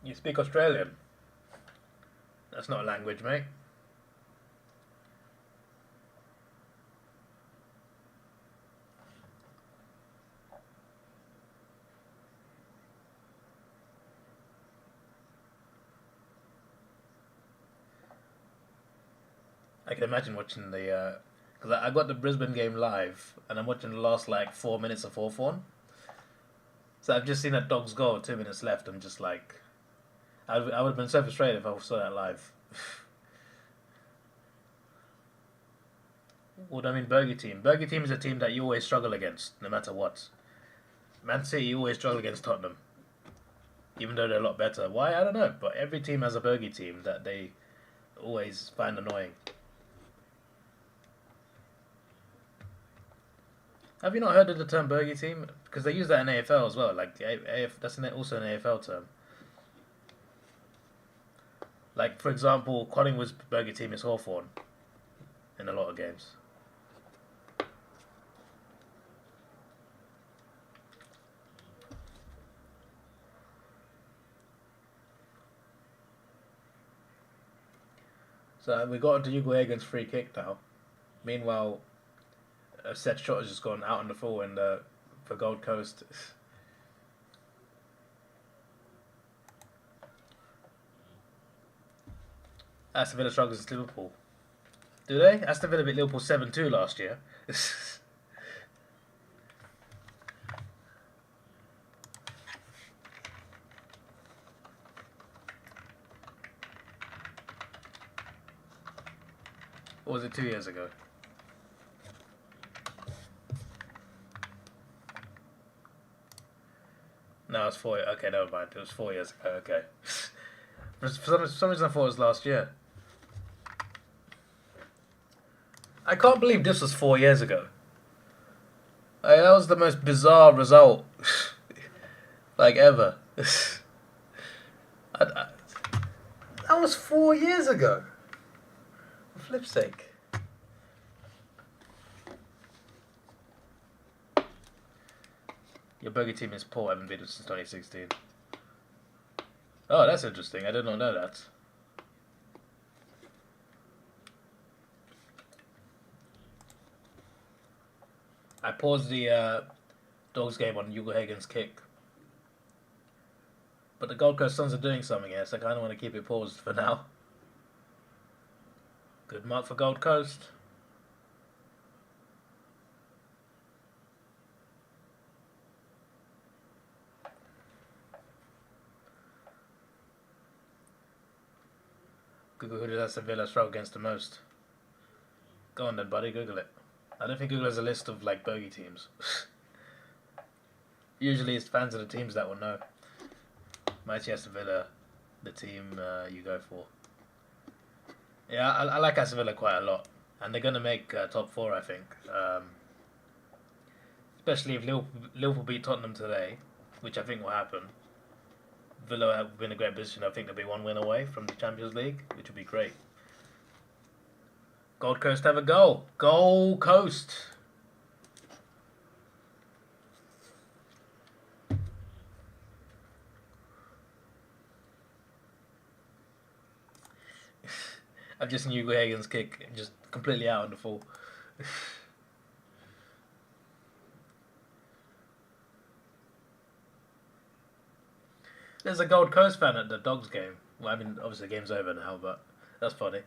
You speak Australian? That's not a language, mate. I can imagine watching the because I got the Brisbane game live and I'm watching the last like 4 minutes of Hawthorn. So I've just seen that dog's goal, 2 minutes left. I'm just like, I would have been so frustrated if I saw that live. What do I mean, Bogey team? Bogey team is a team that you always struggle against, no matter what. Man City, you always struggle against Tottenham, even though they're a lot better. Why? I don't know. But every team has a bogey team that they always find annoying. Have you not heard of the term bogey team? Because they use that in AFL as well. Like that's also an AFL term. Like, for example, Collingwood's bogey team is Hawthorn in a lot of games. So we got into Uruguayan's free kick now. Meanwhile, a set shot has just gone out on the full for Gold Coast. Aston Villa struggles against Liverpool. Do they? Aston Villa beat Liverpool 7-2 last year. Or was it 2 years ago? No, it's 4 years. Okay, never mind. It was 4 years ago. Okay. For some reason, I thought it was last year. I can't believe this was 4 years ago. That was the most bizarre result, like, ever. That was 4 years ago. For flip's sake. Your bogey team is poor. I haven't beaten since 2016. Oh, that's interesting. I did not know that. I paused the Dogs game on Hugo Hagen's kick. But the Gold Coast Suns are doing something here, so I kind of want to keep it paused for now. Good mark for Gold Coast. Google who did Aston Villa struggle against the most. Go on then, buddy, Google it. I don't think Google has a list of, like, bogey teams. Usually it's fans of the teams that will know. Mighty Aston Villa, the team you go for. Yeah, I like Aston Villa quite a lot. And they're going to make top 4, I think. Especially if Liverpool beat Tottenham today, which I think will happen. Villa have been in a great position. I think they'll be 1 win away from the Champions League, which would be great. Gold Coast have a goal. Gold Coast. I've just knew Hagen's kick just completely out on the full. There's a Gold Coast fan at the Dogs game. Well, I mean, obviously the game's over now, but that's funny.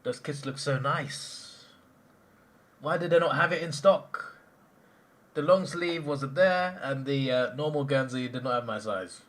Those kits look so nice. Why did they not have it in stock? The long sleeve wasn't there, and the normal Guernsey did not have my size.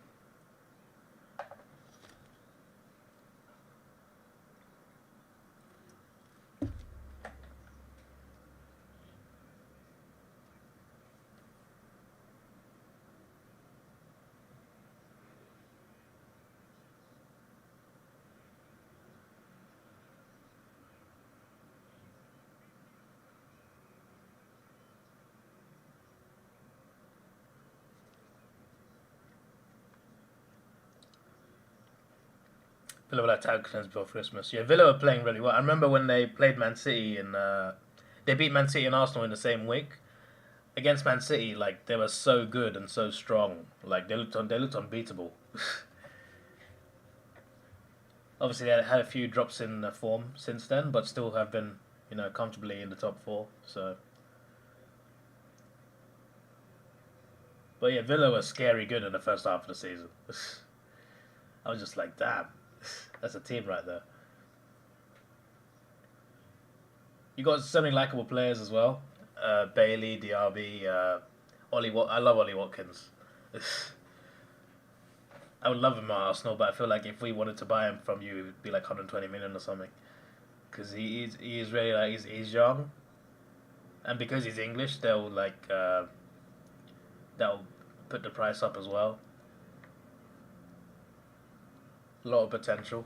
Villa will have tag friends before Christmas. Yeah, Villa were playing really well. I remember when they played Man City and they beat Man City and Arsenal in the same week. Against Man City, like, they were so good and so strong. Like, they looked unbeatable. Obviously, they had a few drops in form since then, but still have been, comfortably in the top 4. So, but yeah, Villa was scary good in the first half of the season. I was just like, damn. That's a team right there. You got so many likable players as well. Bailey, Diaby, I love Ollie Watkins. I would love him at Arsenal, but I feel like if we wanted to buy him from you, it would be like 120 million or something. Because he is really, like, he's young, and because he's English, they'll put the price up as well. A lot of potential.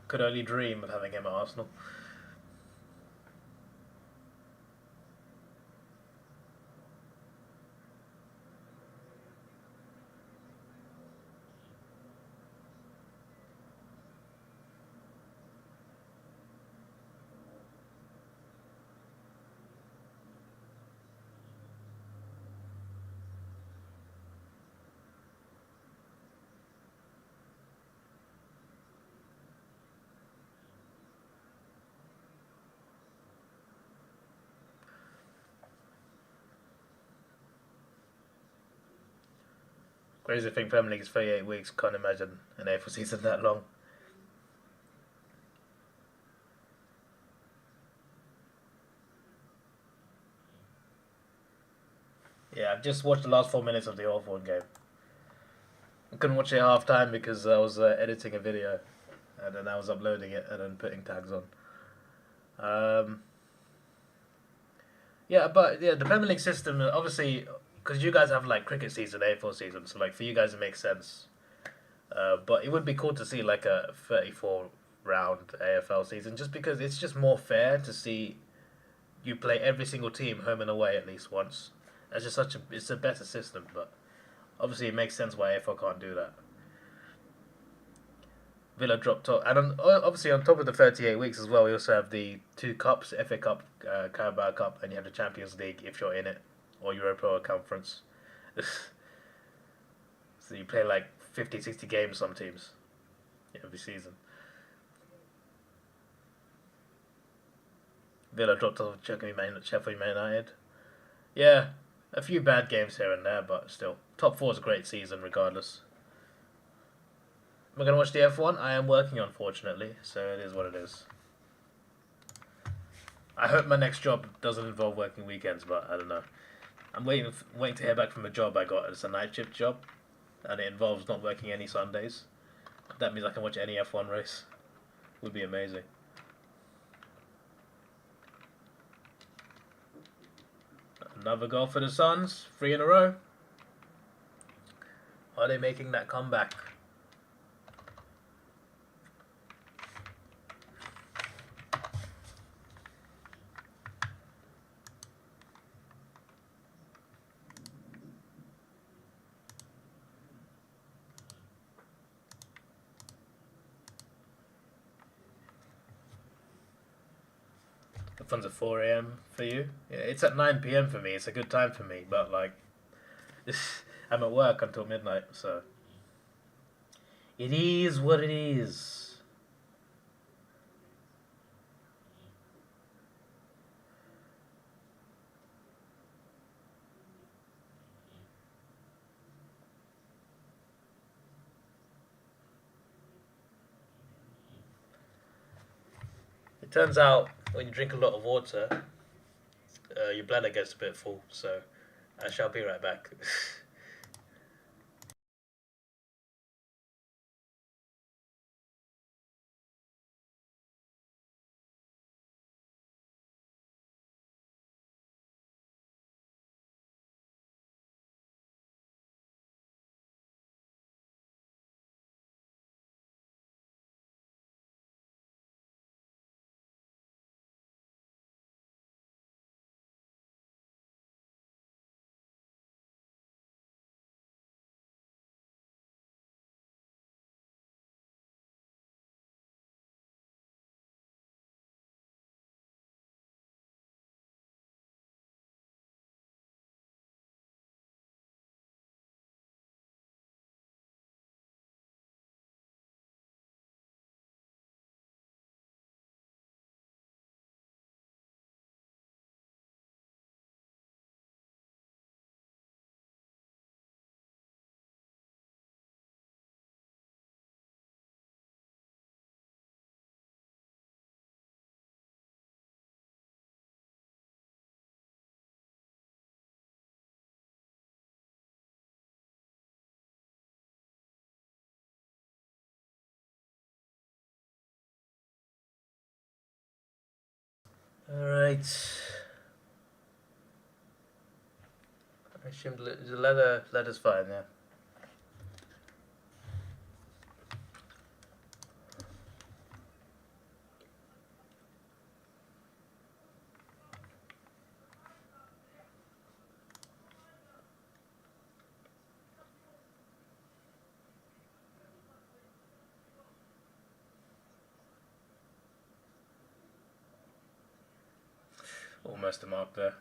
Could only dream of having him at Arsenal. Crazy to think Premier League is 38 weeks. Can't imagine an AFL season that long. Yeah, I've just watched the last 4 minutes of the Hawthorn game. I couldn't watch it at half time because I was editing a video, and then I was uploading it and then putting tags on. Um, yeah, but yeah, the Premier League system obviously because you guys have like cricket season, AFL season, so like for you guys it makes sense. But it would be cool to see like a 34 round AFL season, just because it's just more fair to see you play every single team home and away at least once. It's just such a it's a better system, but obviously it makes sense why AFL can't do that. Villa dropped off, and obviously on top of the 38 weeks as well, we also have the two cups: FA Cup, Carabao Cup, and you have the Champions League if you're in it, or Europa or Conference. So you play like 50, 60 games some teams every season. Villa dropped off Sheffield United. Yeah, a few bad games here and there, but still, top four is a great season regardless. Am I going to watch the F1? I am working, unfortunately, so it is what it is. I hope my next job doesn't involve working weekends, but I don't know. I'm waiting to hear back from a job I got. It's a night shift job, and it involves not working any Sundays. That means I can watch any F1 race. Would be amazing. Another goal for the Suns, 3 in a row. Are they making that comeback? The fun's at 4 a.m. for you. Yeah, it's at 9 p.m. for me. It's a good time for me, but like, I'm at work until midnight, so it is what it is. It turns out when you drink a lot of water, your bladder gets a bit full, so I shall be right back. All right. I assume the leather's fine, yeah. Almost a mark there.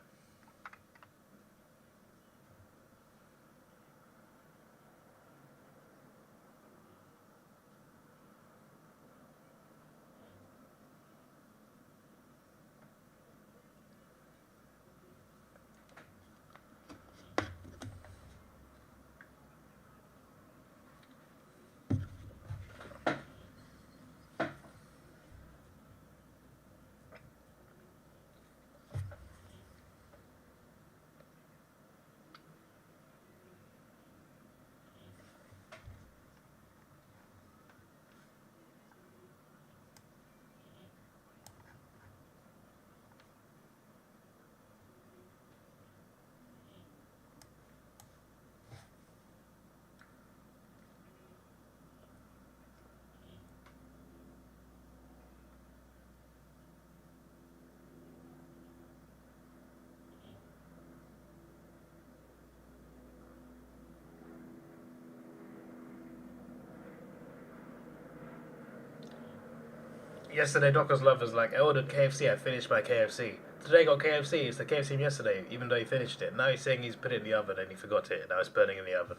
Yesterday, Docker's Love was like, I ordered KFC, I finished my KFC. Today got KFC, it's the KFC from yesterday, even though he finished it. Now he's saying he's put it in the oven and he forgot it, and now it's burning in the oven.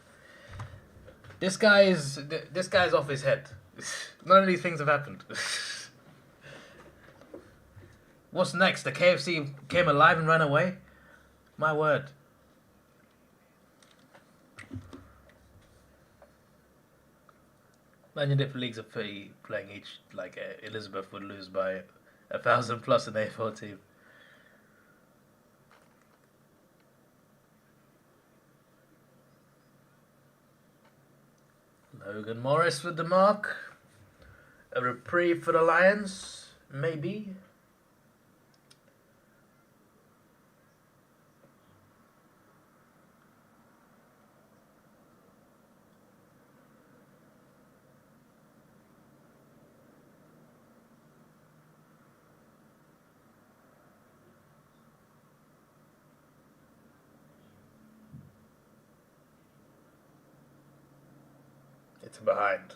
This guy's off his head. None of these things have happened. What's next? The KFC came alive and ran away? My word. Imagine if leagues of 30 playing each, like Elizabeth would lose by 1,000 plus an A4 team. Logan Morris with the mark. A reprieve for the Lions, maybe. It's behind.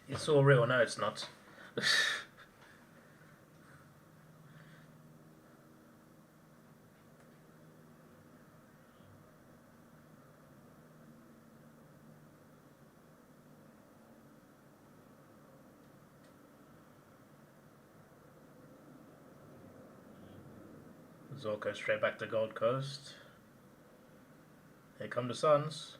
It's all real, no it's not. Zorko straight back to Gold Coast. Here come the Suns.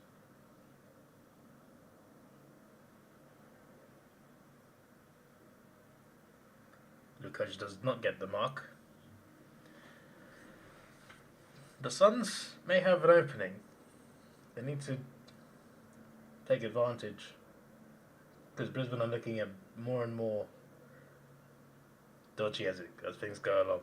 Lukacs does not get the mark. The Suns may have an opening. They need to take advantage. Because Brisbane are looking at more and more dodgy as things go along.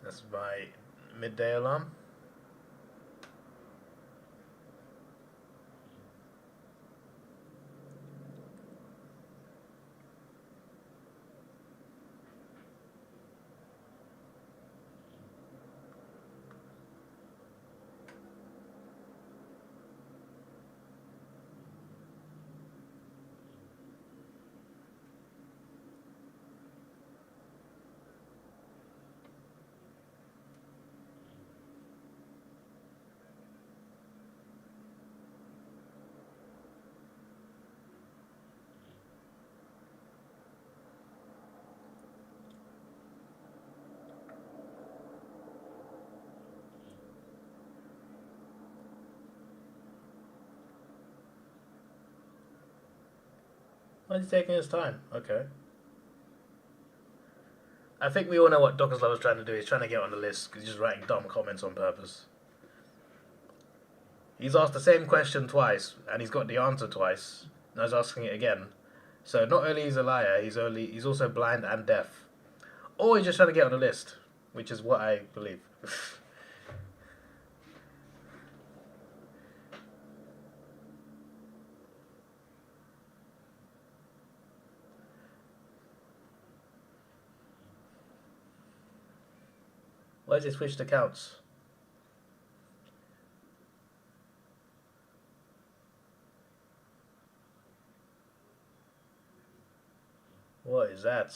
That's my midday alarm. Why is he taking his time? Okay. I think we all know what Docker's Love is trying to do. He's trying to get on the list because he's just writing dumb comments on purpose. He's asked the same question twice, and he's got the answer twice. Now he's asking it again. So not only is he a liar, he's also blind and deaf. Or he's just trying to get on the list, which is what I believe. Why is it switched accounts? What is that?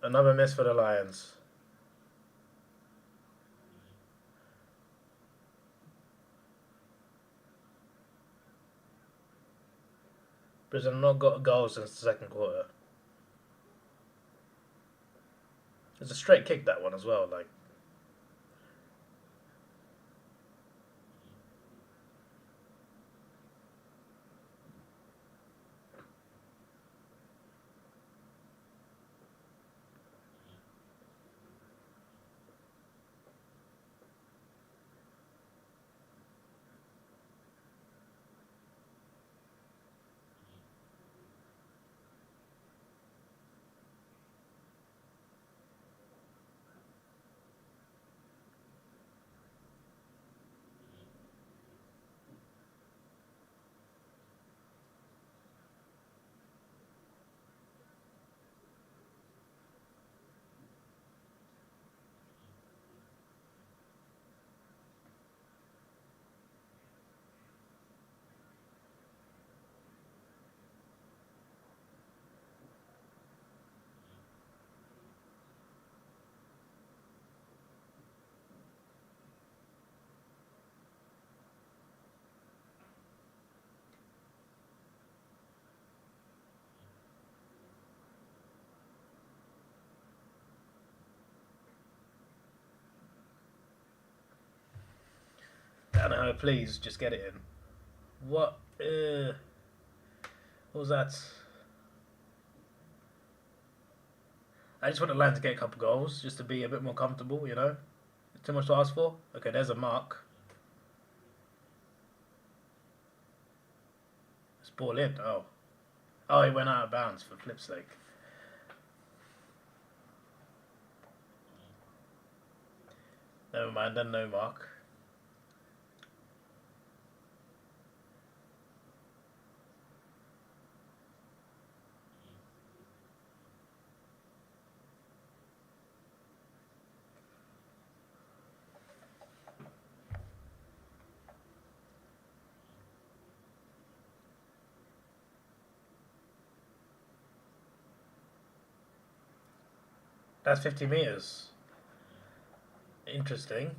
Another miss for the Lions. Brisbane have not got a goal since the second quarter. It's a straight kick, that one as well. Like, Danaher, please just get it in. What? What was that? I just want the Lions to get a couple goals just to be a bit more comfortable, you know? Too much to ask for? Okay, there's a mark. It's ball in. Oh. Oh, he went out of bounds for flip's sake. Never mind, then no mark. That's 50 metres. Interesting.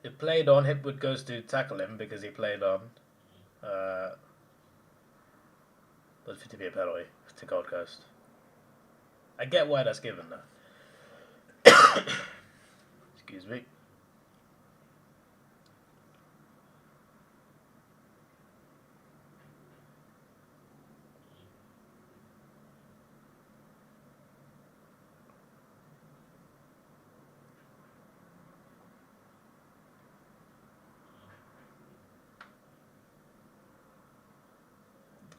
It played on, Hipwood goes to tackle him because he played on. But 50 metre penalty to Gold Coast. I get why that's given though. Excuse me.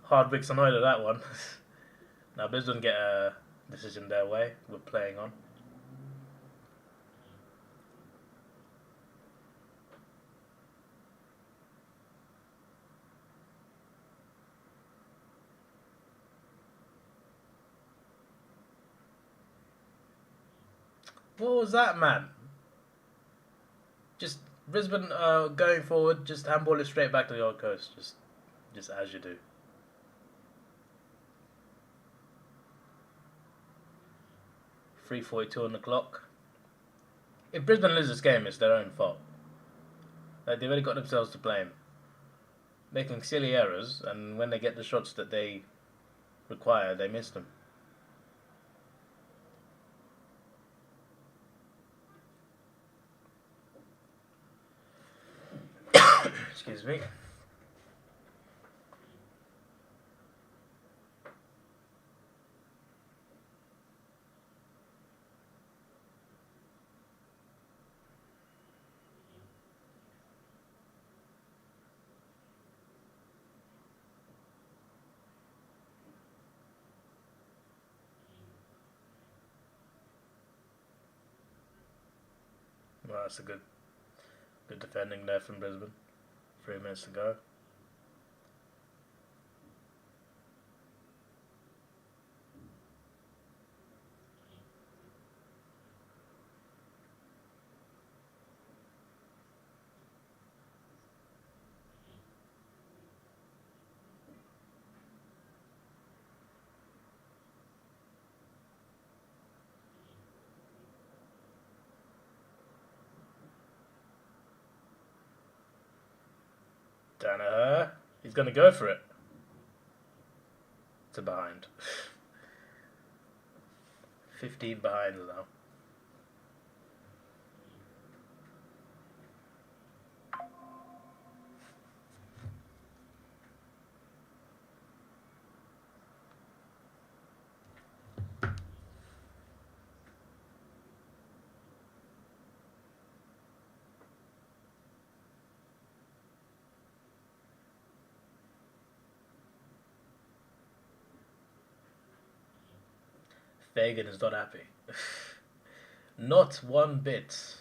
Hardwick's annoyed at that one. Now Brisbane get a decision their way. We're playing on. What was that, man? Just Brisbane going forward, just handball it straight back to the Gold Coast. Just as you do. 3:42 on the clock. If Brisbane lose this game, it's their own fault. Like, they've only got themselves to blame. Making silly errors, and when they get the shots that they require, they miss them. Excuse me. Well, that's a good defending there from Brisbane. 3 minutes to go. Danaher. He's going to go for it. To behind. 15 behind now. Fagan is not happy. Not one bit.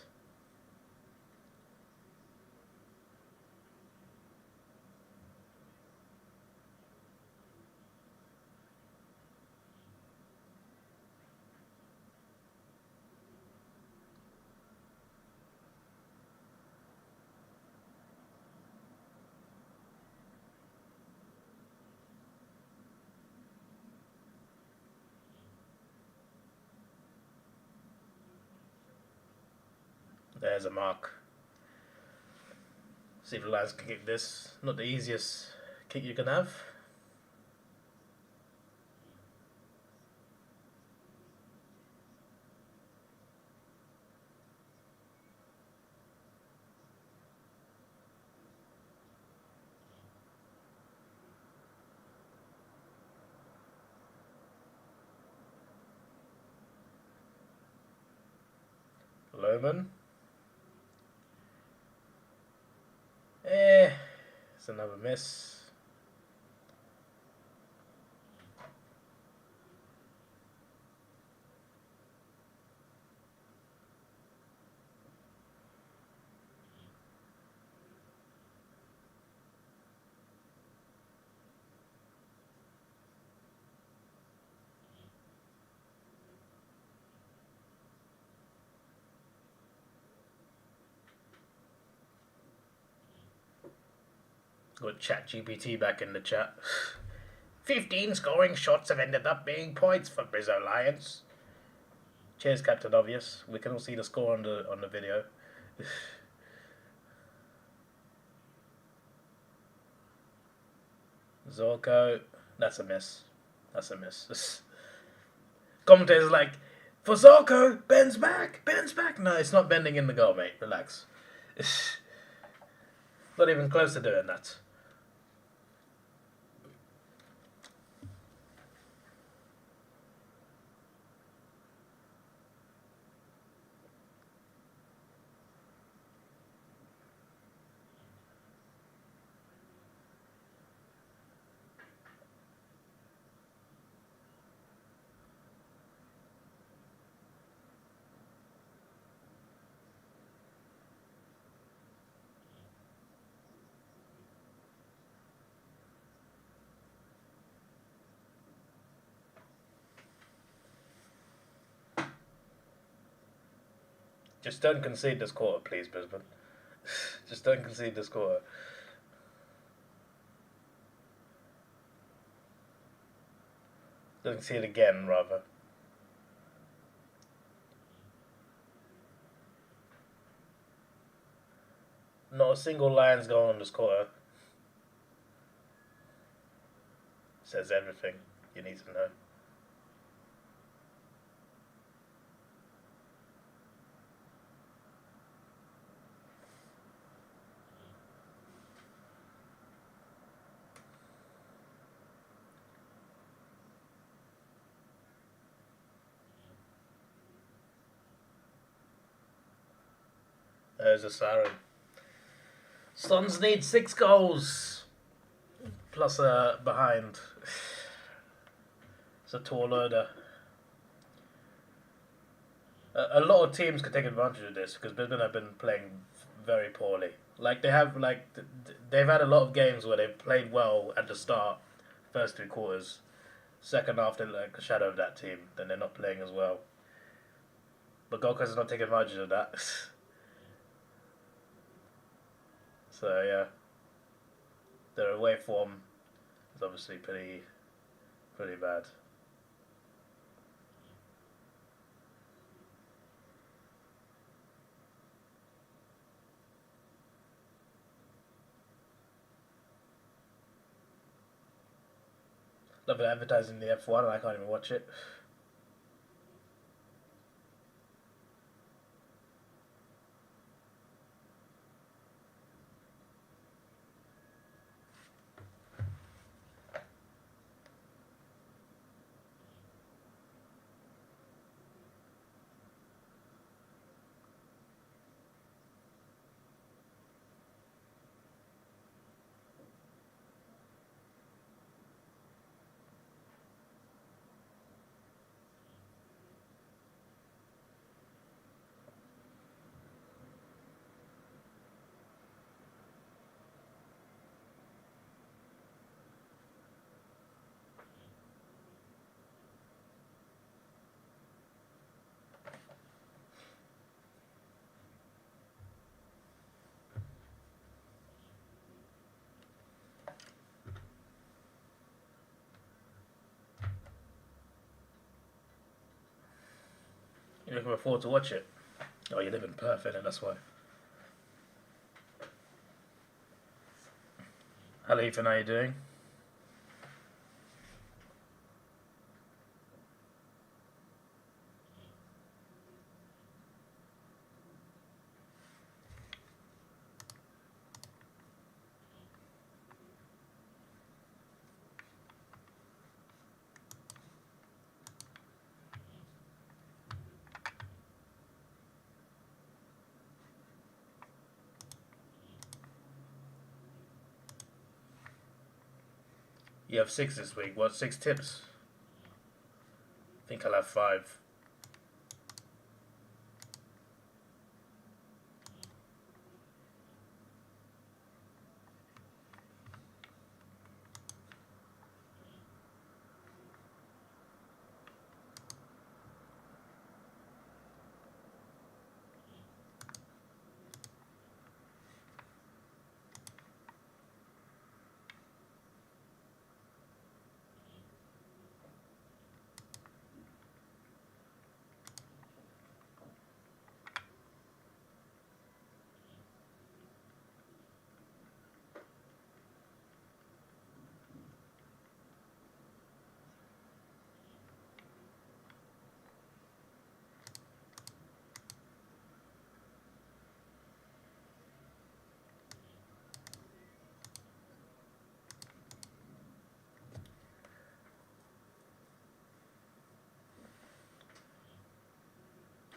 There's a mark. See if the Lions can kick this. Not the easiest kick you can have. Lohman. It's another miss. Got ChatGPT back in the chat. 15 scoring shots have ended up being points for Brizzo Lions. Cheers, Captain Obvious. We can all see the score on the video. Zorko, that's a miss. That's a miss. Commentators like, for Zorko, bends back. No, it's not bending in the goal, mate. Relax. Not even close to doing that. Just don't concede this quarter, please, Brisbane. Just don't concede this quarter. Don't concede again, rather. Not a single Lions goal on this quarter. Says everything you need to know. There's a siren. Suns need 6 goals. Plus a behind. It's a tall order. A lot of teams could take advantage of this because Brisbane have been playing very poorly. Like they've had a lot of games where they've played well at the start, first 3 quarters. Second half they're like a shadow of that team. Then they're not playing as well. But Gold Coast is not taking advantage of that. So yeah, their away form is obviously pretty bad. Love it advertising the F1 and I can't even watch it. You're looking forward to watch it. Oh, you live in Perth, and that's why. Hello, Ethan, how you doing? You have 6 this week. What, 6 tips? I think I'll have 5.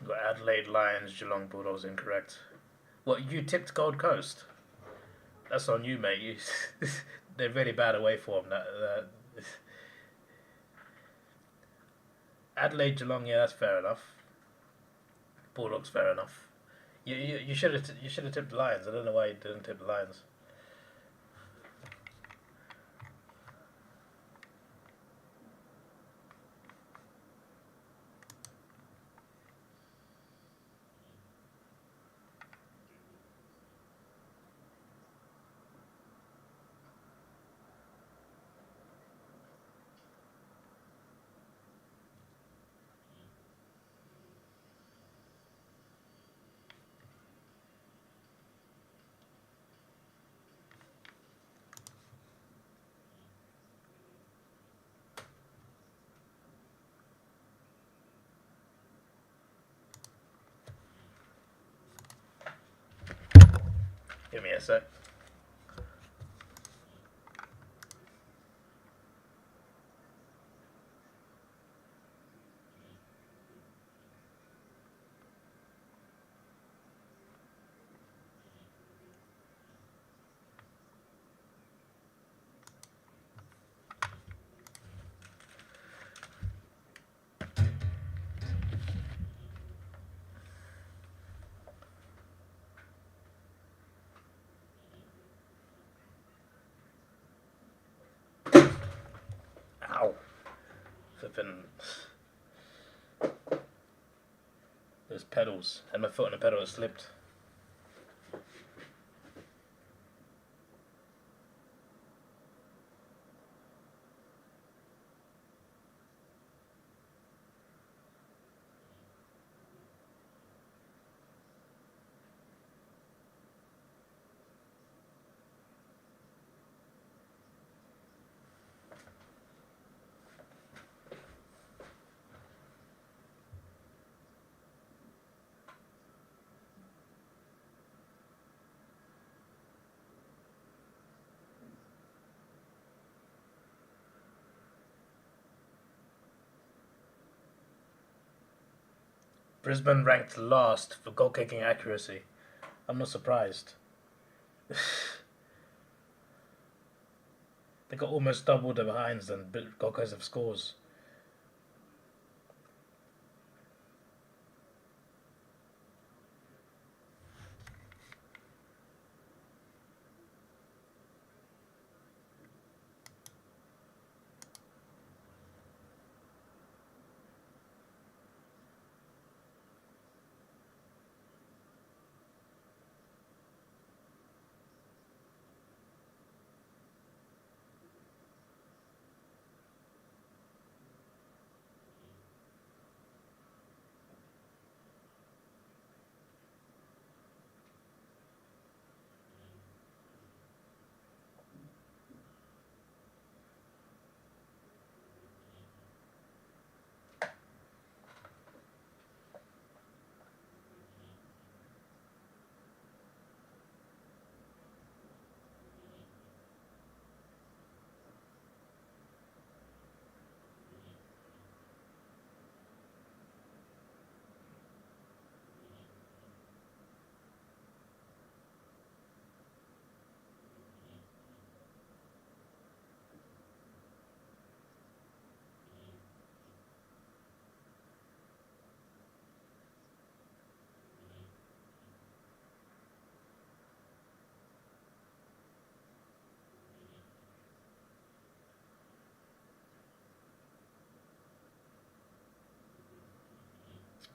Got Adelaide Lions, Geelong Bulldogs incorrect. What, you tipped Gold Coast? That's on you, mate. They're really bad away form. Adelaide, Geelong, yeah, that's fair enough. Bulldogs, fair enough. You should have tipped the Lions. I don't know why you didn't tip the Lions. me a sec. Ow. Flipping. Those pedals. Had my foot on the pedal, it slipped. Brisbane ranked last for goal kicking accuracy. I'm not surprised. They got almost double the behinds than Gold Coast have scores.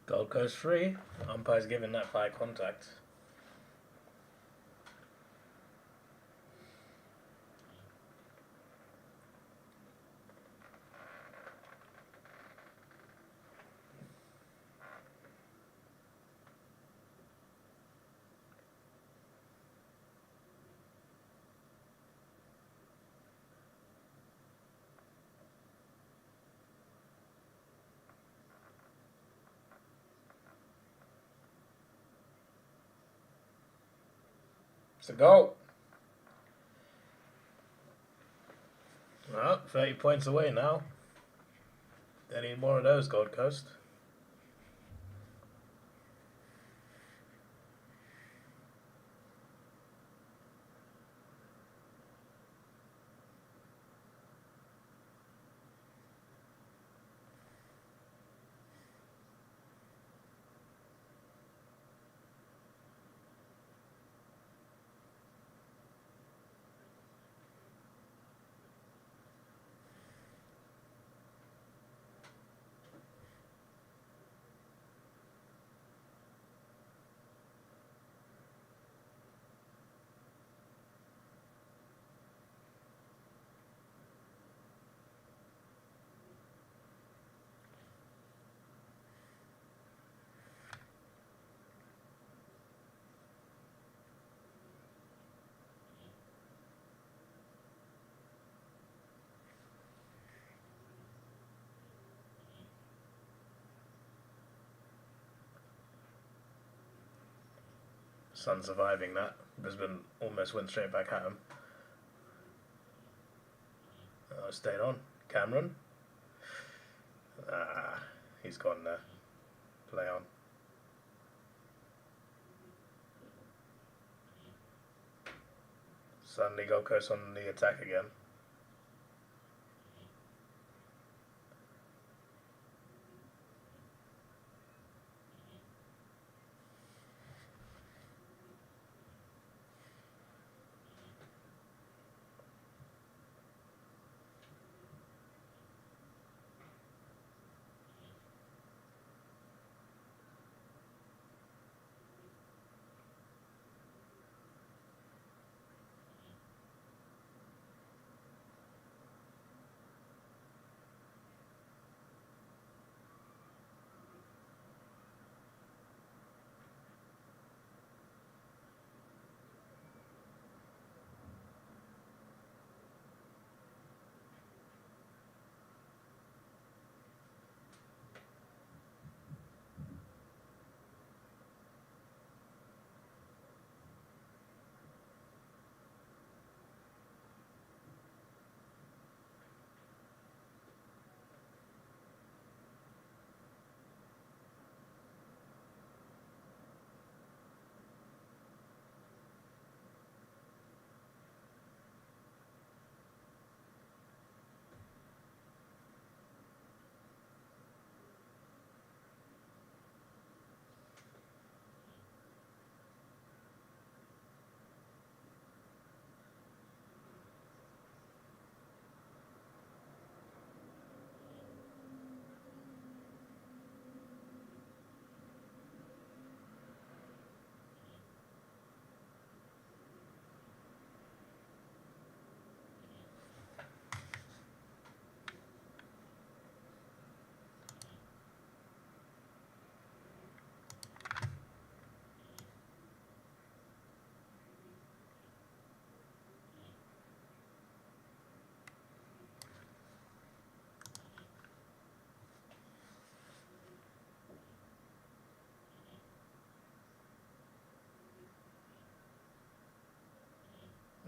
Gold Coast 3. Umpire's giving that by contact. It's a goal. Well, 30 points away now. They need more of those, Gold Coast. Sun surviving that. Brisbane almost went straight back at him. Stayed on. Cameron. He's gone there. Play on. Suddenly Gold Coast on the attack again.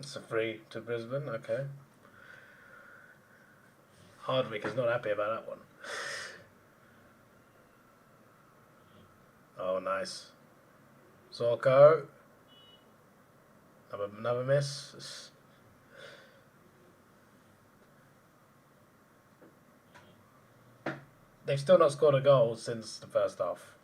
It's a free to Brisbane, okay. Hardwick is not happy about that one. Oh, nice. Zorko. Another miss. They've still not scored a goal since the first half.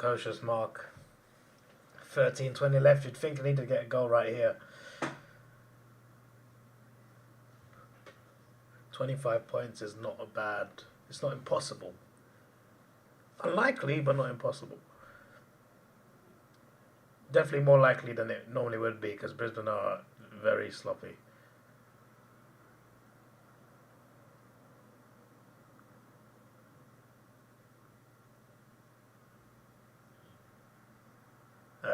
precocious mark. 13-20 left. You'd think I need to get a goal right here. 25 points is not a bad... It's not impossible. Unlikely, but not impossible. Definitely more likely than it normally would be, because Brisbane are very sloppy.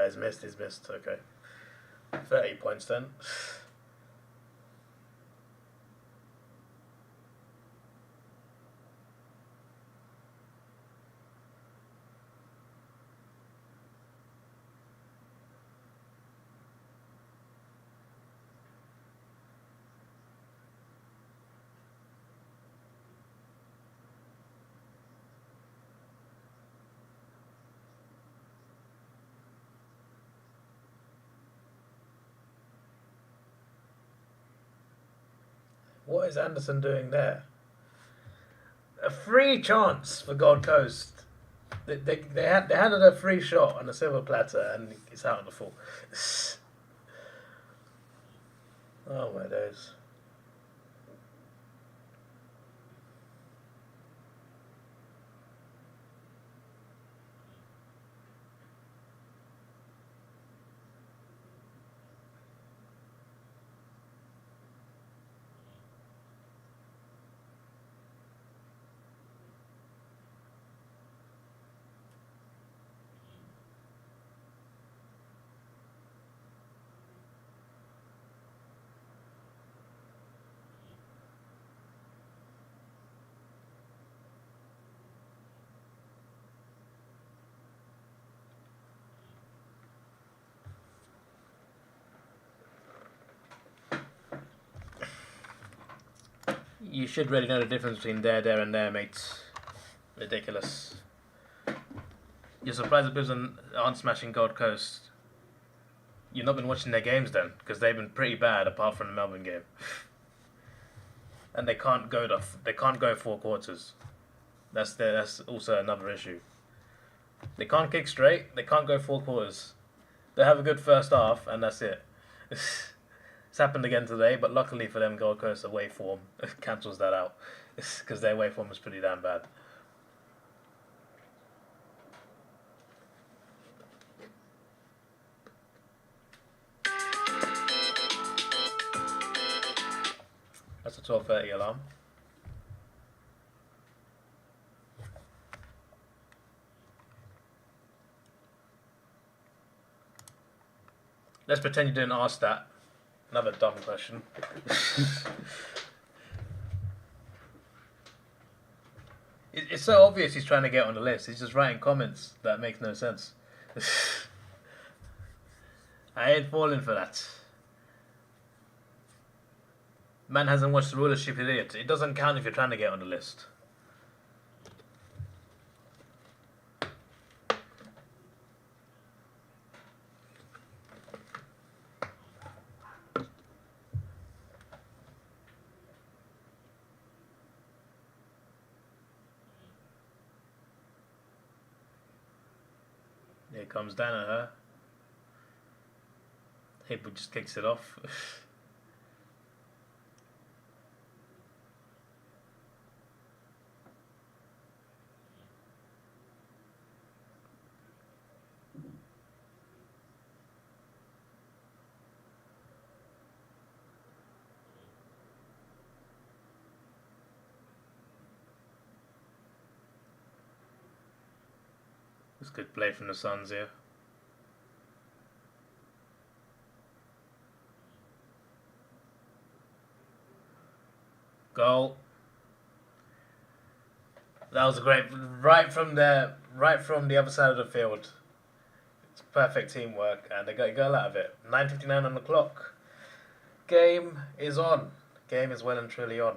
He's missed, okay. 30 points then. What is Anderson doing there? A free chance for Gold Coast. They handed a free shot on a silver platter and it's out on the full. Oh my days. You should really know the difference between there, and there, mates. Ridiculous. You're surprised that Brisbane aren't smashing Gold Coast. You've not been watching their games then, because they've been pretty bad apart from the Melbourne game. And they can't go 4 quarters. That's also another issue. They can't kick straight. They can't go 4 quarters. They have a good first half, and that's it. It's happened again today, but luckily for them, Gold Coast away form cancels that out, because their away form is pretty damn bad. That's a 12:30 alarm. Let's pretend you didn't ask that. Another dumb question. It's so obvious he's trying to get on the list. He's just writing comments that make no sense. I ain't falling for that. Man hasn't watched the rulership idiot. It doesn't count if you're trying to get on the list. Here comes Danaher. Hippo just kicks it off. It's good play from the Suns here. Goal. That was a great, right from the other side of the field. It's perfect teamwork, and they got a goal out of it. 9:59 on the clock. Game is on. Game is well and truly on.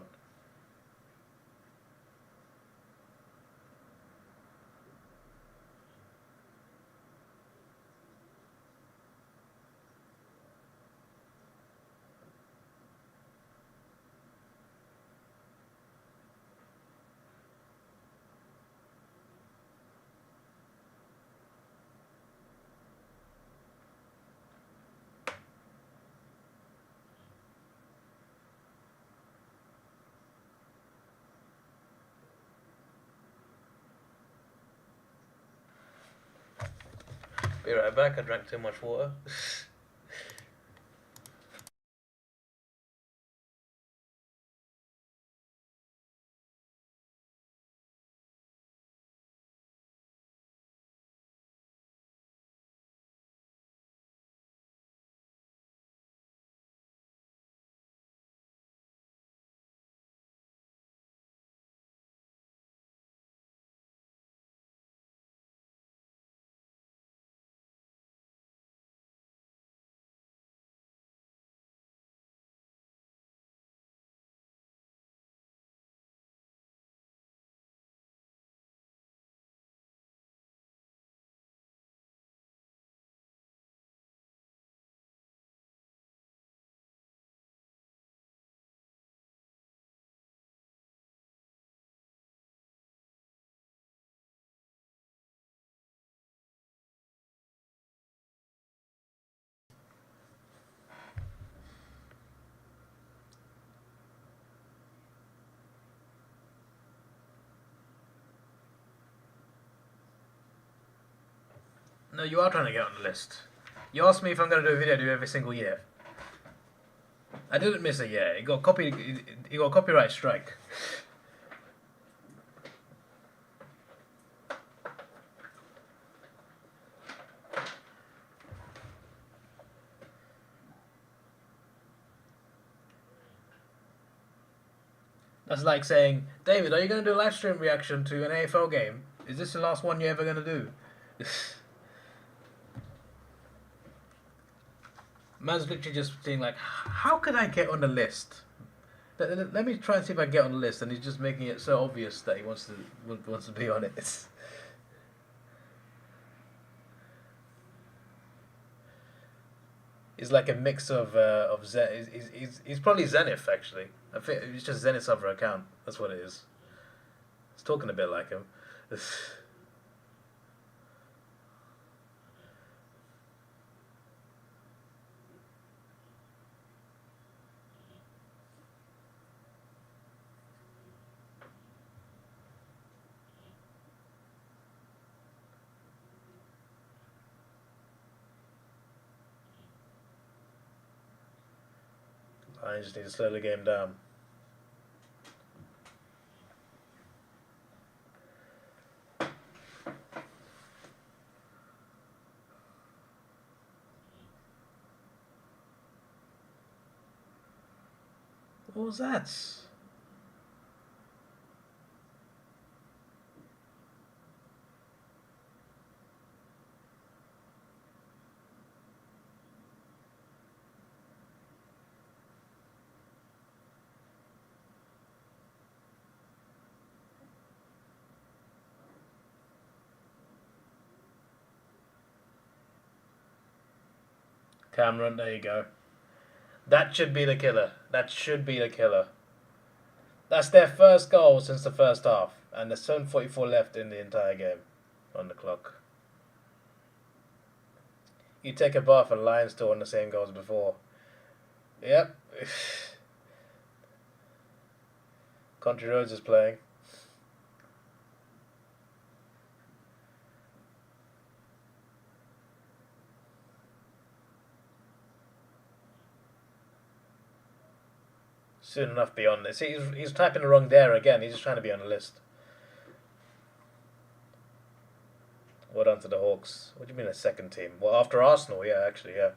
Be right back, I drank too much water. No, you are trying to get on the list. You asked me if I'm going to do a video I do every single year. I didn't miss a year. It got a copyright strike. That's like saying, David, are you going to do a live stream reaction to an AFL game? Is this the last one you're ever going to do? Man's literally just saying like, how can I get on the list? Let me try and see if I can get on the list, and he's just making it so obvious that he wants to be on it. He's like a mix of Zen. He's probably Zenith actually. I think it's just Zenith's other account. That's what it is. It's talking a bit like him. I just need to slow the game down. What was that? Cameron, there you go. That should be the killer. That should be the killer. That's their first goal since the first half, and there's 7:44 left in the entire game on the clock. You take a bath and Lions still on the same goals before. Yep. Country Roads is playing. Soon enough be on this. See, he's typing the wrong there again. He's just trying to be on the list. Well done to the Hawks. What do you mean a second team? Well, after Arsenal, yeah, actually, yeah.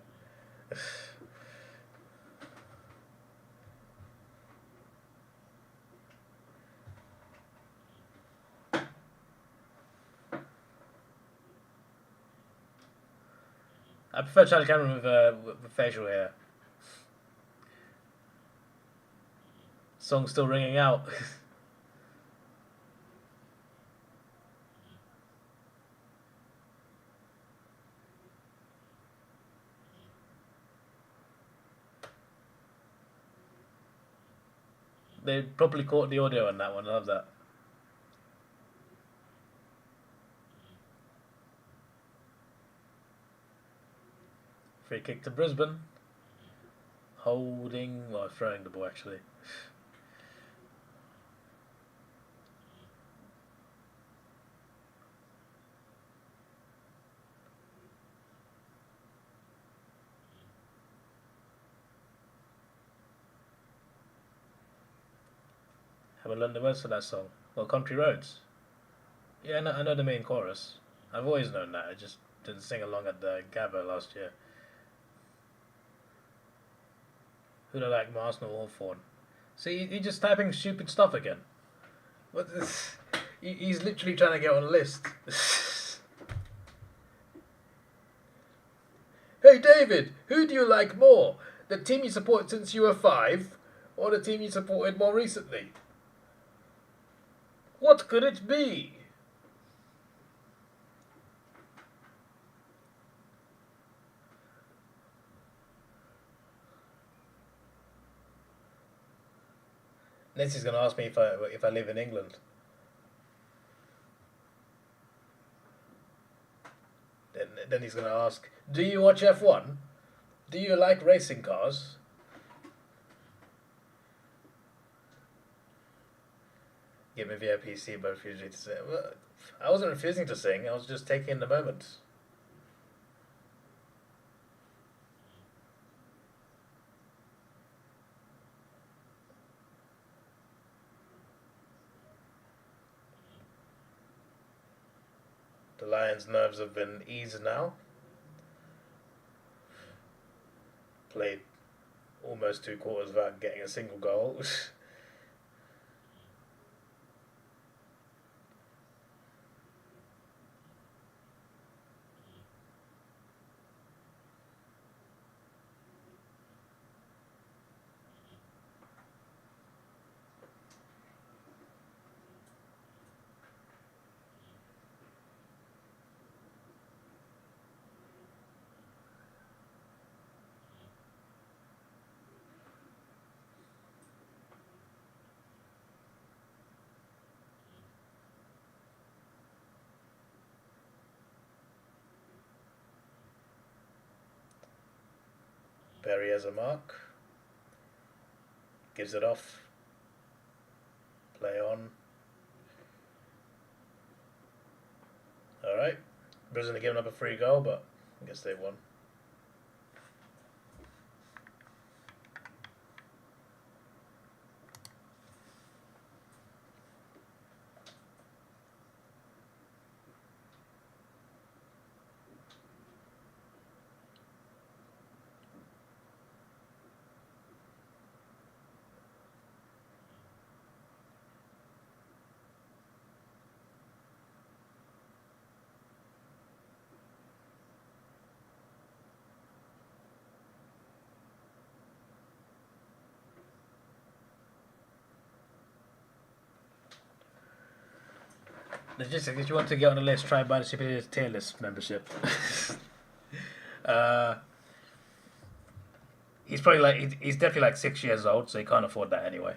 I prefer Charlie Cameron with facial hair. Song's still ringing out. They properly caught the audio on that one. I love that. Free kick to Brisbane. Holding, well, throwing the ball actually. Have I learned the words for that song? Well, Country Roads. Yeah, I know the main chorus. I've always known that. I just didn't sing along at the Gabba last year. Who do I like more, Arsenal or Hawthorn? See, you're just typing stupid stuff again. What is... He's literally trying to get on a list. Hey David, who do you like more? The team you supported since you were 5, or the team you supported more recently? What could it be? Next he's going to ask me if I live in England. Then he's going to ask, do you watch F1? Do you like racing cars? Give me VIP seat but refusing to sing. Well, I wasn't refusing to sing, I was just taking in the moment. The Lions' nerves have been eased now. Played almost 2 quarters without getting a single goal. Perry has a mark. Gives it off. Play on. Alright. Brisbane are giving up a free goal, but I guess they won. Logistics, if you want to get on the list, try and buy the Superior Tier List membership. He's probably like, he's definitely like 6 years old, so he can't afford that anyway.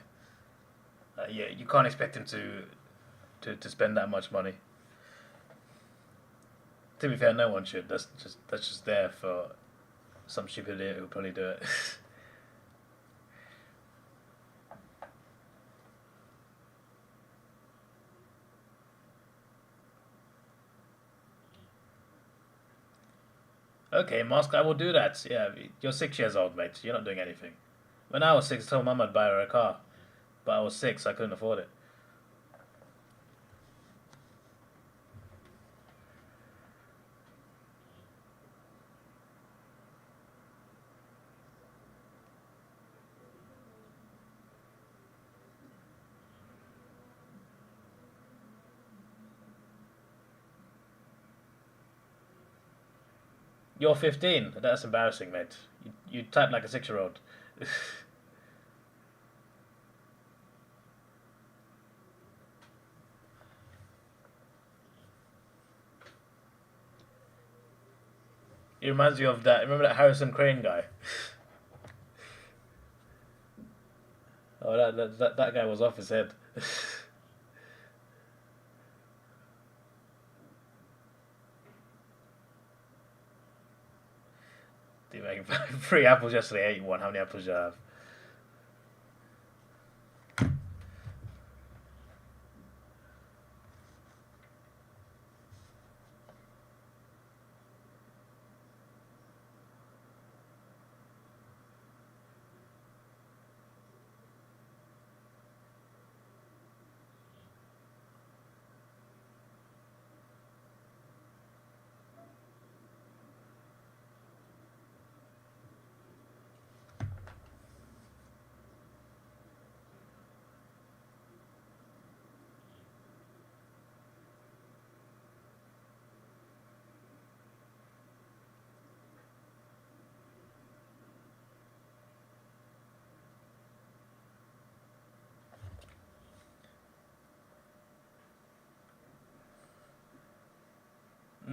Yeah, you can't expect him to spend that much money. To be fair, no one should. That's just there for some stupid idiot who'll probably do it. Okay, Mask, I will do that. Yeah, you're 6 years old, mate. You're not doing anything. When I was 6, I told Mum I'd buy her a car. But I was 6, I couldn't afford it. You're 15. That's embarrassing, mate. You type like a 6-year-old. It reminds me of that. Remember that Harrison Crane guy? Oh, that guy was off his head. Dude, making 3 apples yesterday, ate 1. How many apples do you have?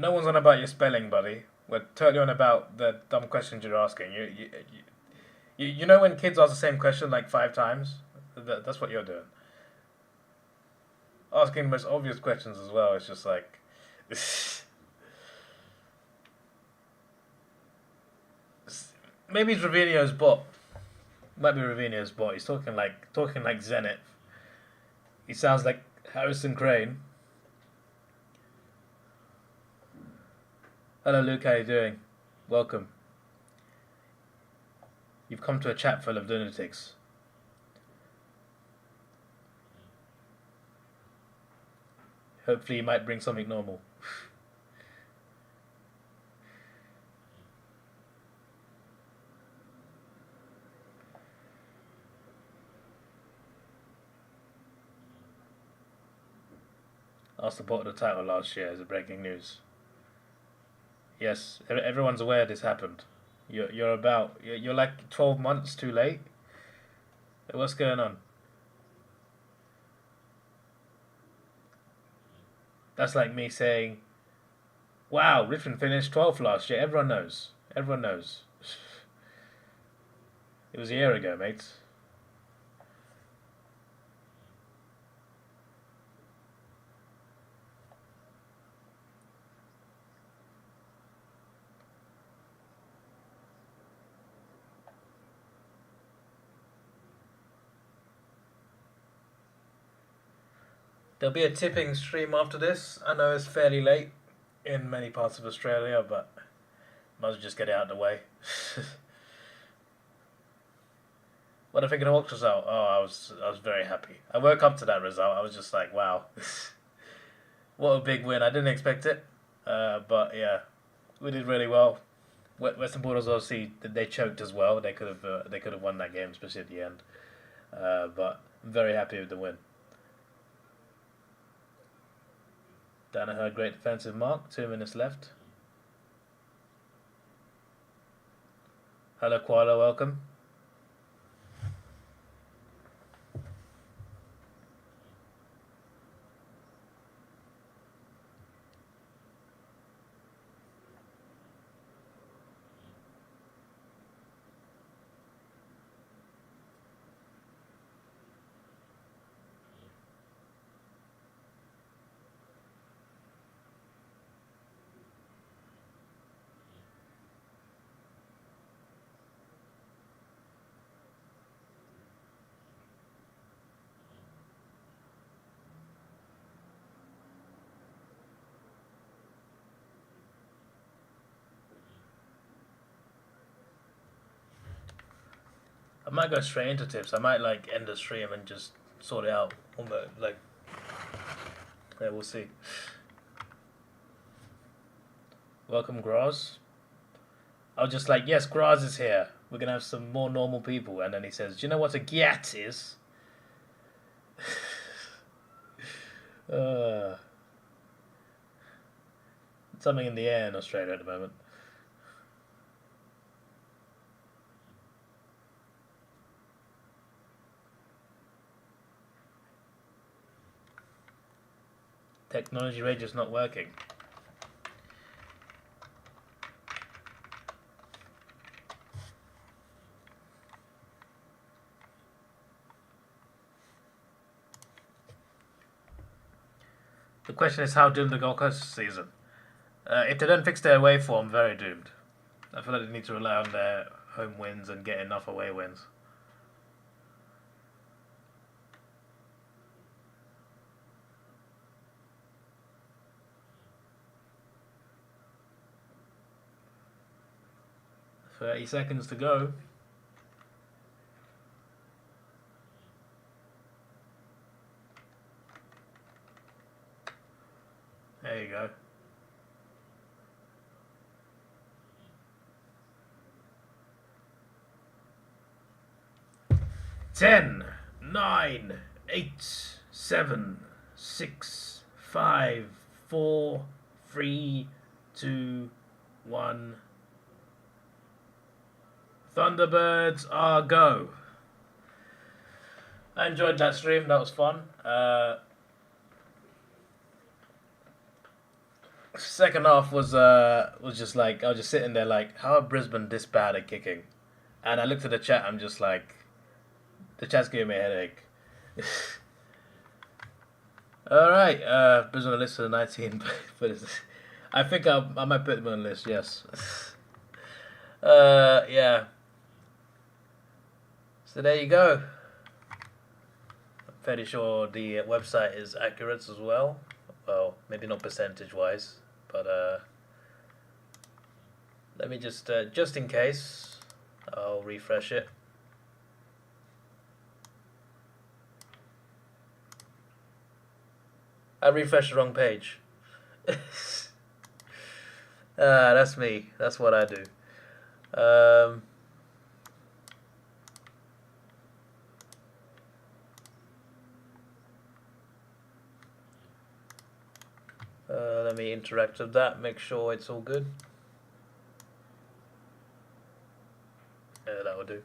No one's on about your spelling, buddy. We're totally on about the dumb questions you're asking. You know when kids ask the same question like 5 times? That's what you're doing. Asking the most obvious questions as well. It's just like... Maybe it's Ravinho's bot. Might be Ravinho's bot. He's talking like Zenith. He sounds like Harrison Crane. Hello Luke, how you doing? Welcome. You've come to a chat full of lunatics. Hopefully you might bring something normal. Asked the bot of the title last year as a breaking news. Yes, everyone's aware this happened. You're like 12 months too late. What's going on? That's like me saying, wow, Richmond finished 12th last year. Everyone knows. Everyone knows. It was a year ago, mate. There'll be a tipping stream after this. I know it's fairly late in many parts of Australia, but might as well just get it out of the way. What do you think of the Hawks result? Oh, I was very happy. I woke up to that result. I was just like, wow, what a big win. I didn't expect it, but yeah, we did really well. Western Bulldogs obviously they choked as well. They could have won that game, especially at the end. But I'm very happy with the win. Danaher, great defensive mark. 2 minutes left. Hello, Koala, welcome. I might go straight into tips. I might like end the stream and just sort it out on the like. Yeah, we'll see. Welcome, Graz. I was just like, yes, Graz is here. We're gonna have some more normal people, and then he says, "Do you know what a gyat is?" Something in the air in Australia at the moment. Technology rage is not working. The question is, how doomed the Gold Coast season? If they don't fix their away form, very doomed. I feel like they need to rely on their home wins and get enough away wins. .30 seconds to go. There you go. 10, 9, 8, 7, 6, 5, 4, 3, 2, 1. Thunderbirds are go. I enjoyed that stream. That was fun. Second half was just like I was just sitting there like, how are Brisbane this bad at kicking? And I looked at the chat. I'm just like, the chat's giving me a headache. All right, Brisbane on the list for the 19. But I think I might put them on the list. Yes. Yeah. So there you go. I'm fairly sure the website is accurate as well. Well, maybe not percentage-wise, but let me just in case, I'll refresh it. I refreshed the wrong page. That's me. That's what I do. Let me interact with that, make sure it's all good. That will do.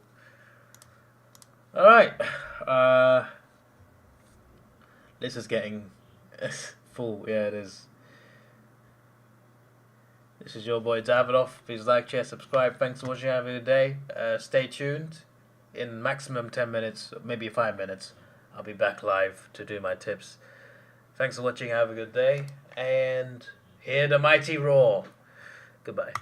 Alright. This is getting full. Yeah, it is. This is your boy Davidoff. Please like, share, subscribe. Thanks for watching. Have a good day. Stay tuned. In maximum 10 minutes, maybe 5 minutes, I'll be back live to do my tips. Thanks for watching. Have a good day. And hear the mighty roar. Goodbye.